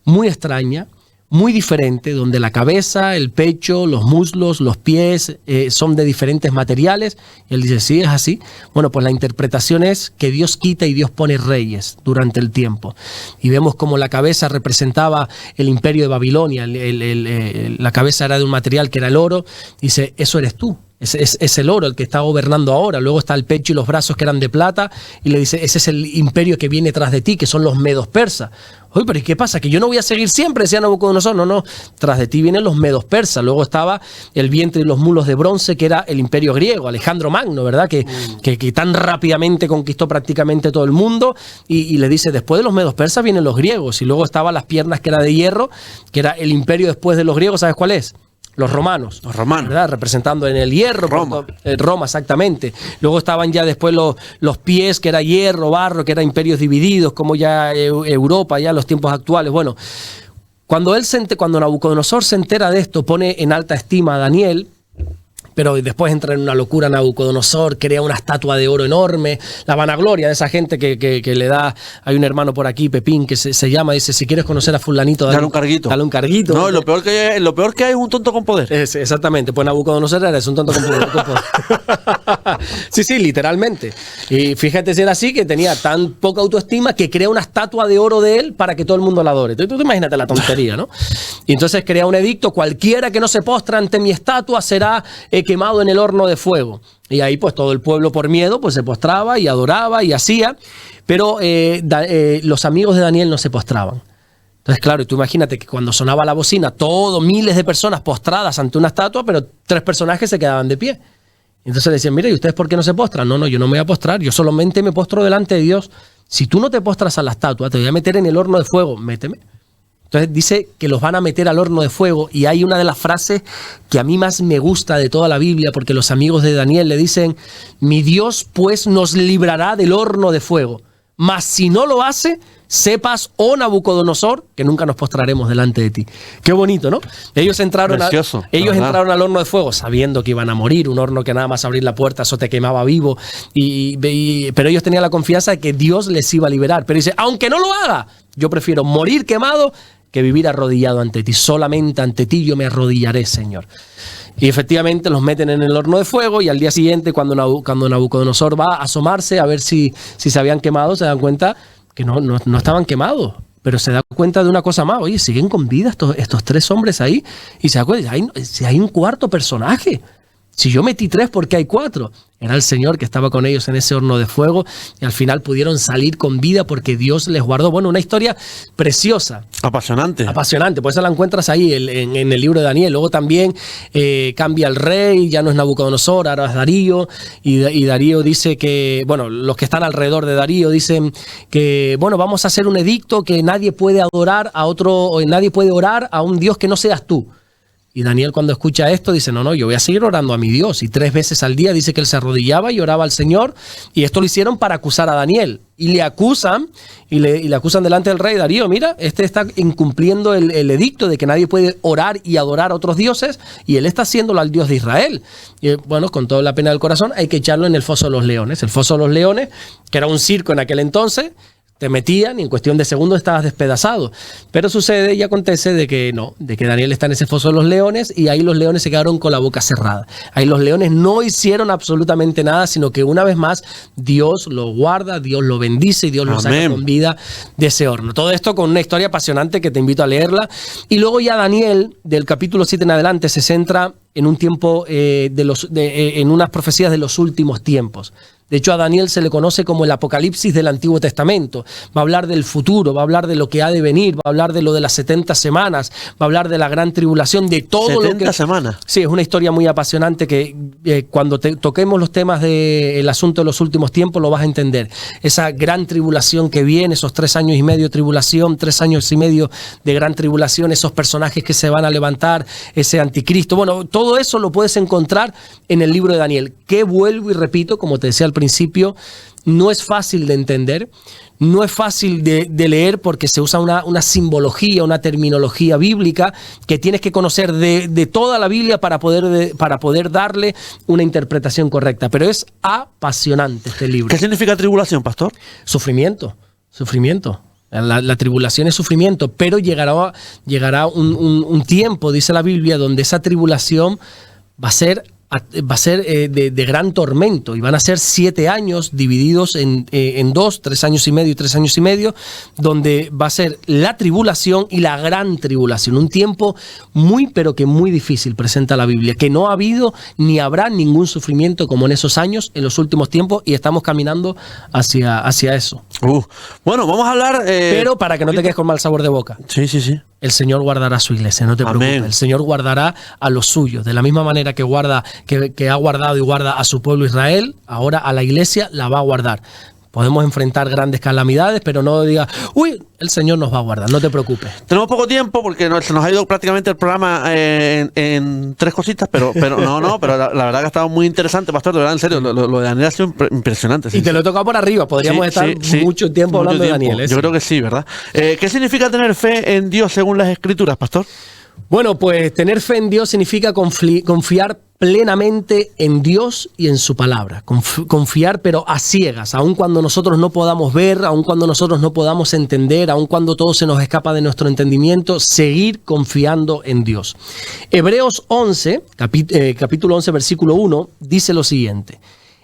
muy extraña, muy diferente, donde la cabeza, el pecho, los muslos, los pies son de diferentes materiales. Y él dice, sí, es así. Bueno, pues la interpretación es que Dios quita y Dios pone reyes durante el tiempo. Y vemos como la cabeza representaba el imperio de Babilonia, la cabeza era de un material que era el oro. Dice, eso eres tú. Es el oro el que está gobernando ahora. Luego está el pecho y los brazos que eran de plata, y le dice, ese es el imperio que viene tras de ti, que son los medos persas. Oye, pero ¿y qué pasa? ¿Que yo no voy a seguir siempre? Decía Nabucodonosor. No, tras de ti vienen los medos persas. Luego estaba el vientre y los mulos de bronce, que era el imperio griego, Alejandro Magno, ¿verdad? Que tan rápidamente conquistó prácticamente todo el mundo, y le dice, después de los medos persas vienen los griegos. Y luego estaban las piernas, que era de hierro, que era el imperio después de los griegos. ¿Sabes cuál es? Los romanos, ¿verdad? Representando en el hierro. Roma, exactamente. Luego estaban ya después los pies, que era hierro, barro, que eran imperios divididos, como ya Europa, ya en los tiempos actuales. Bueno, Cuando Nabucodonosor se entera de esto, pone en alta estima a Daniel, pero después entra en una locura Nabucodonosor, crea una estatua de oro enorme, la vanagloria de esa gente que le da, hay un hermano por aquí, Pepín, que se llama, dice, si quieres conocer a fulanito, dale un carguito. Dale un carguito. No, lo peor que hay es un tonto con poder. Exactamente, pues Nabucodonosor era un tonto con poder. Sí, literalmente. Y fíjate si era así, que tenía tan poca autoestima que crea una estatua de oro de él para que todo el mundo la adore. Tú imagínate la tontería, ¿no? Y entonces crea un edicto, cualquiera que no se postra ante mi estatua será quemado en el horno de fuego. Y ahí pues todo el pueblo por miedo pues se postraba y adoraba y hacía, pero los amigos de Daniel no se postraban. Entonces claro, tú imagínate que cuando sonaba la bocina, miles de personas postradas ante una estatua, pero 3 personajes se quedaban de pie. Entonces le decían, mira, ¿y ustedes por qué no se postran? No, yo no me voy a postrar, yo solamente me postro delante de Dios. Si tú no te postras a la estatua, te voy a meter en el horno de fuego, méteme. Entonces dice que los van a meter al horno de fuego, y hay una de las frases que a mí más me gusta de toda la Biblia, porque los amigos de Daniel le dicen, mi Dios pues nos librará del horno de fuego, mas si no lo hace, sepas, oh Nabucodonosor, que nunca nos postraremos delante de ti. Qué bonito, ¿no? Ellos entraron al horno de fuego sabiendo que iban a morir, un horno que nada más abrir la puerta, eso te quemaba vivo, pero ellos tenían la confianza de que Dios les iba a liberar. Pero dice, aunque no lo haga, yo prefiero morir quemado que vivir arrodillado ante ti. Solamente ante ti yo me arrodillaré, Señor. Y efectivamente los meten en el horno de fuego, y al día siguiente, cuando Nabucodonosor va a asomarse a ver si se habían quemado, se dan cuenta que no estaban quemados. Pero se da cuenta de una cosa más. Oye, siguen con vida estos 3 hombres ahí. Y se da cuenta, si hay un cuarto personaje. Si yo metí 3, ¿por qué hay 4? Era el Señor que estaba con ellos en ese horno de fuego, y al final pudieron salir con vida porque Dios les guardó. Bueno, una historia preciosa. Apasionante. Por eso la encuentras ahí en el libro de Daniel. Luego también cambia el rey, ya no es Nabucodonosor, ahora es Darío. Y Darío dice que, bueno, los que están alrededor de Darío dicen que, bueno, vamos a hacer un edicto que nadie puede adorar a otro, o nadie puede orar a un Dios que no seas tú. Y Daniel, cuando escucha esto, dice, no, yo voy a seguir orando a mi Dios. Y 3 veces al día dice que él se arrodillaba y oraba al Señor. Y esto lo hicieron para acusar a Daniel. Y le acusan, y le acusan delante del rey. Darío, mira, este está incumpliendo el edicto de que nadie puede orar y adorar a otros dioses, y él está haciéndolo al Dios de Israel. Y bueno, con toda la pena del corazón, hay que echarlo en el foso de los leones. El foso de los leones, que era un circo en aquel entonces, te metían y en cuestión de segundos estabas despedazado. Pero sucede y acontece de que Daniel está en ese foso de los leones, y ahí los leones se quedaron con la boca cerrada. Ahí los leones no hicieron absolutamente nada, sino que una vez más Dios lo guarda, Dios lo bendice y Dios lo saca con vida de ese horno. Todo esto con una historia apasionante que te invito a leerla. Y luego ya Daniel, del capítulo 7 en adelante, se centra en un tiempo, en unas profecías de los últimos tiempos. De hecho, a Daniel se le conoce como el Apocalipsis del Antiguo Testamento. Va a hablar del futuro, va a hablar de lo que ha de venir, va a hablar de lo de las 70 semanas, va a hablar de la gran tribulación, de todo 70 lo que... 70 semanas. Sí, es una historia muy apasionante que cuando toquemos los temas del asunto de los últimos tiempos lo vas a entender. Esa gran tribulación que viene, esos 3 años y medio de tribulación, 3 años y medio de gran tribulación, esos personajes que se van a levantar, ese anticristo. Bueno, todo eso lo puedes encontrar en el libro de Daniel, que vuelvo y repito, como te decía al principio, no es fácil de entender, no es fácil de leer, porque se usa una simbología, una terminología bíblica que tienes que conocer de toda la Biblia para poder darle una interpretación correcta. Pero es apasionante este libro. ¿Qué significa tribulación, pastor? Sufrimiento. La tribulación es sufrimiento, pero llegará un tiempo, dice la Biblia, donde esa tribulación va a ser de gran tormento, y van a ser 7 años divididos en 2, 3 años y medio y 3 años y medio, donde va a ser la tribulación y la gran tribulación. Un tiempo muy, pero que muy difícil, presenta la Biblia, que no ha habido ni habrá ningún sufrimiento como en esos años, en los últimos tiempos, y estamos caminando hacia eso. Bueno, vamos a hablar... pero para que no te quedes con mal sabor de boca. Sí. El Señor guardará a su iglesia, no te preocupes. El Señor guardará a los suyos. De la misma manera que ha guardado y guarda a su pueblo Israel, ahora a la iglesia la va a guardar. Podemos enfrentar grandes calamidades, pero no digas, uy, el Señor nos va a guardar, no te preocupes. Tenemos poco tiempo porque se nos ha ido prácticamente el programa en 3 cositas, pero la verdad que ha estado muy interesante, Pastor, de verdad, en serio, lo de Daniel ha sido impresionante. Y te lo he tocado por arriba, podríamos estar mucho tiempo hablando de Daniel. Yo creo que sí, ¿verdad? ¿Qué significa tener fe en Dios según las Escrituras, Pastor? Bueno, pues tener fe en Dios significa confiar plenamente en Dios y en su palabra. Confiar pero a ciegas, aun cuando nosotros no podamos ver, aun cuando nosotros no podamos entender, aun cuando todo se nos escapa de nuestro entendimiento, seguir confiando en Dios. Hebreos 11, capítulo 11, versículo 1, dice lo siguiente: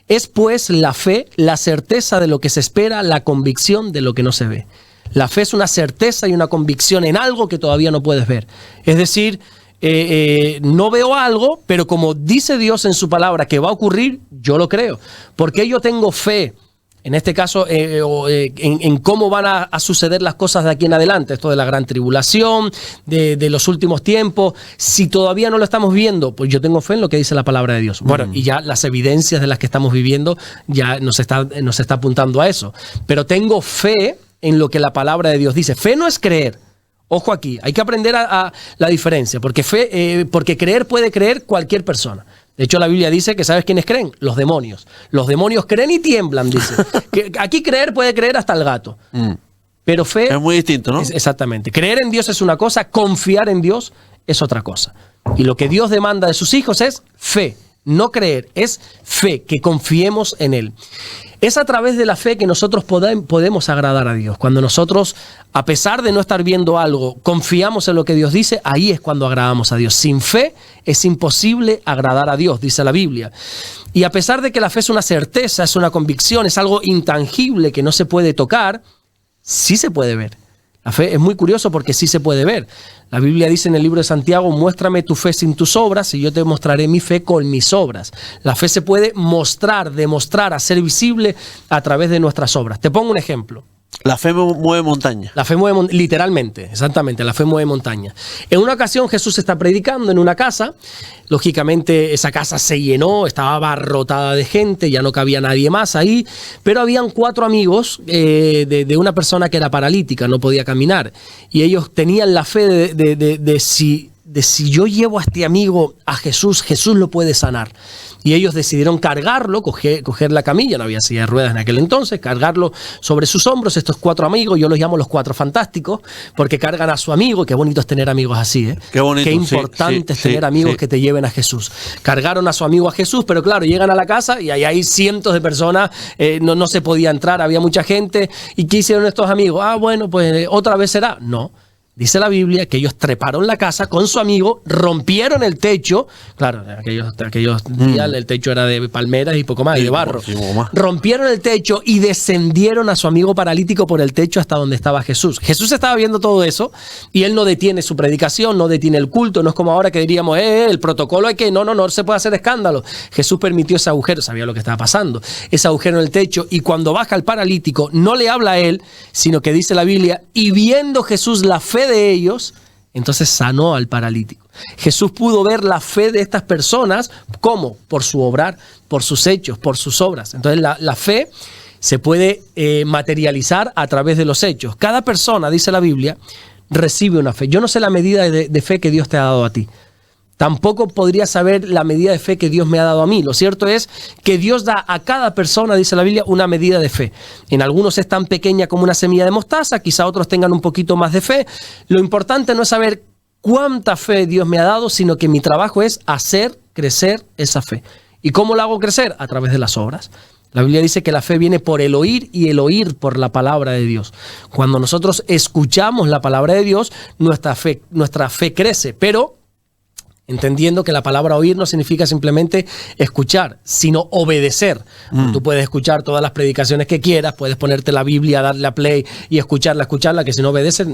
es pues la fe, la certeza de lo que se espera, la convicción de lo que no se ve. La fe es una certeza y una convicción en algo que todavía no puedes ver. Es decir, no veo algo, pero como dice Dios en su palabra que va a ocurrir, yo lo creo. Porque yo tengo fe, en este caso, en cómo van a suceder las cosas de aquí en adelante. Esto de la gran tribulación, de los últimos tiempos. Si todavía no lo estamos viendo, pues yo tengo fe en lo que dice la palabra de Dios. Bueno, y ya las evidencias de las que estamos viviendo ya nos está apuntando a eso. Pero tengo fe en lo que la palabra de Dios dice. Fe no es creer. Ojo aquí, hay que aprender a la diferencia, porque porque creer puede creer cualquier persona. De hecho, la Biblia dice que ¿sabes quiénes creen? Los demonios. Los demonios creen y tiemblan, dice. Que aquí creer puede creer hasta el gato. Pero fe es muy distinto, ¿no? Exactamente. Creer en Dios es una cosa, confiar en Dios es otra cosa. Y lo que Dios demanda de sus hijos es fe. No creer, es fe, que confiemos en Él. Es a través de la fe que nosotros podemos agradar a Dios. Cuando nosotros, a pesar de no estar viendo algo, confiamos en lo que Dios dice, ahí es cuando agradamos a Dios. Sin fe es imposible agradar a Dios, dice la Biblia. Y a pesar de que la fe es una certeza, es una convicción, es algo intangible que no se puede tocar, sí se puede ver. La fe es muy curioso porque sí se puede ver. La Biblia dice en el libro de Santiago: muéstrame tu fe sin tus obras y yo te mostraré mi fe con mis obras. La fe se puede mostrar, demostrar, hacer visible a través de nuestras obras. Te pongo un ejemplo. La fe mueve montaña. La fe mueve, literalmente, exactamente, la fe mueve montaña. En una ocasión Jesús está predicando en una casa. Lógicamente esa casa se llenó, estaba abarrotada de gente, ya no cabía nadie más ahí. Pero habían 4 amigos de una persona que era paralítica, no podía caminar. Y ellos tenían la fe de si yo llevo a este amigo a Jesús, Jesús lo puede sanar. Y ellos decidieron cargarlo, coger la camilla, no había silla de ruedas en aquel entonces, cargarlo sobre sus hombros. Estos 4 amigos, yo los llamo los 4 fantásticos, porque cargan a su amigo. Qué bonito es tener amigos así, ¿eh? Qué bonito. Qué importante es tener amigos que te lleven a Jesús. Cargaron a su amigo a Jesús, pero claro, llegan a la casa y ahí hay cientos de personas, no se podía entrar, había mucha gente. ¿Y qué hicieron estos amigos? Bueno, pues otra vez será. No. Dice la Biblia que ellos treparon la casa con su amigo, rompieron el techo. Claro, aquellos días el techo era de palmeras y poco más, y de barro. Rompieron el techo y descendieron a su amigo paralítico por el techo hasta donde estaba Jesús. Jesús estaba viendo todo eso y él no detiene su predicación, no detiene el culto. No es como ahora que diríamos, el protocolo hay que, no se puede hacer escándalo. Jesús permitió ese agujero, sabía lo que estaba pasando, ese agujero en el techo, y cuando baja el paralítico no le habla a él, sino que dice la Biblia, y viendo Jesús la fe de ellos, entonces sanó al paralítico. Jesús pudo ver la fe de estas personas. ¿Cómo? Por su obrar, por sus hechos, por sus obras. Entonces la fe se puede materializar a través de los hechos. Cada persona, dice la Biblia, recibe una fe. Yo no sé la medida de fe que Dios te ha dado a ti. Tampoco podría saber la medida de fe que Dios me ha dado a mí. Lo cierto es que Dios da a cada persona, dice la Biblia, una medida de fe. En algunos es tan pequeña como una semilla de mostaza, quizá otros tengan un poquito más de fe. Lo importante no es saber cuánta fe Dios me ha dado, sino que mi trabajo es hacer crecer esa fe. ¿Y cómo la hago crecer? A través de las obras. La Biblia dice que la fe viene por el oír y el oír por la palabra de Dios. Cuando nosotros escuchamos la palabra de Dios, nuestra fe crece, pero entendiendo que la palabra oír no significa simplemente escuchar, sino obedecer. Tú puedes escuchar todas las predicaciones que quieras, puedes ponerte la Biblia, darle a play y escucharla, que si no obedeces,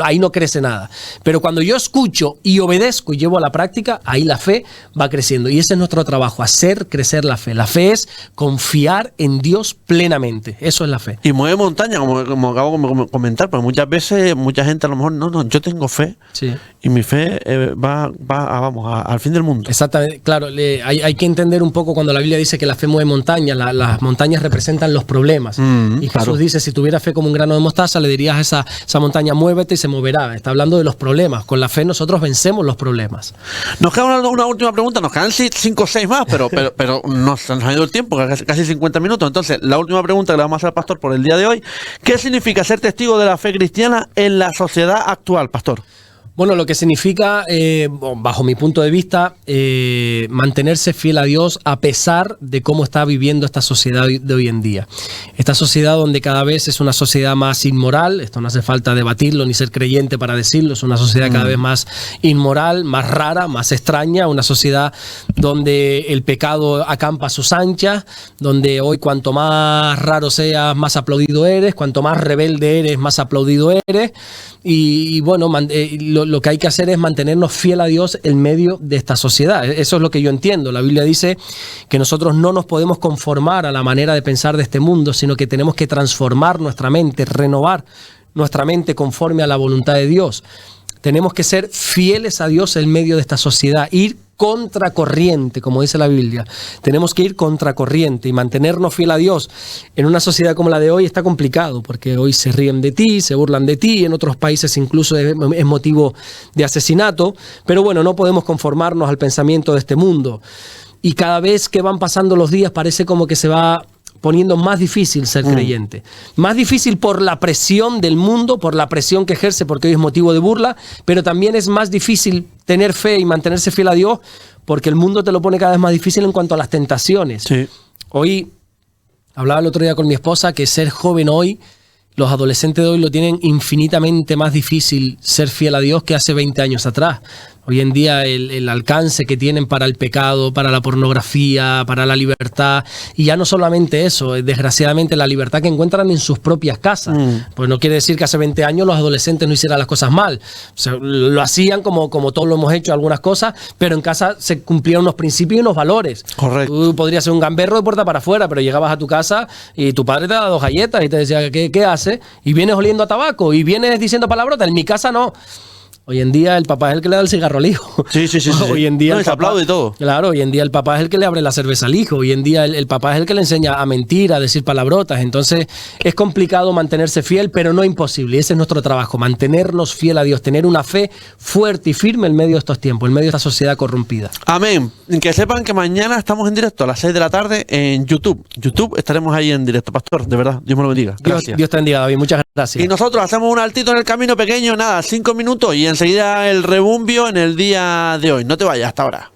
ahí no crece nada. Pero cuando yo escucho y obedezco y llevo a la práctica, ahí la fe va creciendo. Y ese es nuestro trabajo, hacer crecer la fe. La fe es confiar en Dios plenamente. Eso es la fe. Y mueve montaña, como acabo de comentar, porque muchas veces mucha gente a lo mejor, yo tengo fe, sí, y mi fe va vamos, al fin del mundo. Exactamente, claro, hay que entender un poco cuando la Biblia dice que la fe mueve montañas, las montañas representan los problemas. Y Jesús dice, si tuviera fe como un grano de mostaza, le dirías a esa montaña, muévete y se moverá. Está hablando de los problemas. Con la fe nosotros vencemos los problemas. Nos queda una última pregunta, nos quedan 5 o 6 más, pero nos ha ido el tiempo, casi 50 minutos. Entonces, la última pregunta que le vamos a hacer al pastor por el día de hoy, ¿qué significa ser testigo de la fe cristiana en la sociedad actual, pastor? Bueno, lo que significa, bajo mi punto de vista, mantenerse fiel a Dios a pesar de cómo está viviendo esta sociedad de hoy en día. Esta sociedad donde cada vez es una sociedad más inmoral, esto no hace falta debatirlo ni ser creyente para decirlo, es una sociedad cada vez más inmoral, más rara, más extraña, una sociedad donde el pecado acampa a sus anchas, donde hoy cuanto más raro seas, más aplaudido eres, cuanto más rebelde eres, más aplaudido eres, y bueno, lo que hay que hacer es mantenernos fiel a Dios en medio de esta sociedad. Eso es lo que yo entiendo. La Biblia dice que nosotros no nos podemos conformar a la manera de pensar de este mundo, sino que tenemos que transformar nuestra mente, renovar nuestra mente conforme a la voluntad de Dios. Tenemos que ser fieles a Dios en medio de esta sociedad, ir contracorriente, como dice la Biblia. Tenemos que ir contracorriente y mantenernos fiel a Dios. En una sociedad como la de hoy está complicado, porque hoy se ríen de ti, se burlan de ti, en otros países incluso es motivo de asesinato, pero bueno, no podemos conformarnos al pensamiento de este mundo. Y cada vez que van pasando los días parece como que se va poniendo más difícil ser creyente. Más difícil por la presión del mundo, por la presión que ejerce, porque hoy es motivo de burla, pero también es más difícil tener fe y mantenerse fiel a Dios, porque el mundo te lo pone cada vez más difícil en cuanto a las tentaciones. Sí. Hoy, hablaba el otro día con mi esposa, que ser joven hoy, los adolescentes de hoy lo tienen infinitamente más difícil ser fiel a Dios que hace 20 años atrás. Hoy en día el alcance que tienen para el pecado, para la pornografía, para la libertad, y ya no solamente eso, desgraciadamente la libertad que encuentran en sus propias casas. Pues no quiere decir que hace 20 años los adolescentes no hicieran las cosas mal. O sea, lo hacían como todos lo hemos hecho algunas cosas, pero en casa se cumplían unos principios y unos valores. Correcto. Tú podrías ser un gamberro de puerta para afuera, pero llegabas a tu casa y tu padre te daba 2 galletas y te decía, ¿qué haces? Y vienes oliendo a tabaco y vienes diciendo palabrotas. En mi casa no. Hoy en día el papá es el que le da el cigarro al hijo. Sí. Hoy en día no, el papá aplaude y todo. Claro, hoy en día el papá es el que le abre la cerveza al hijo. Hoy en día el papá es el que le enseña a mentir, a decir palabrotas. Entonces es complicado mantenerse fiel, pero no imposible. Ese es nuestro trabajo, mantenernos fiel a Dios, tener una fe fuerte y firme en medio de estos tiempos, en medio de esta sociedad corrompida. Amén. Que sepan que mañana estamos en directo a las 6 de la tarde en YouTube. YouTube estaremos ahí en directo, pastor. De verdad, Dios me lo bendiga. Gracias. Dios te bendiga, David. Muchas gracias. Y nosotros hacemos un altito en el camino pequeño, 5 minutos y enseguida el rebumbio en el día de hoy. No te vayas, hasta ahora.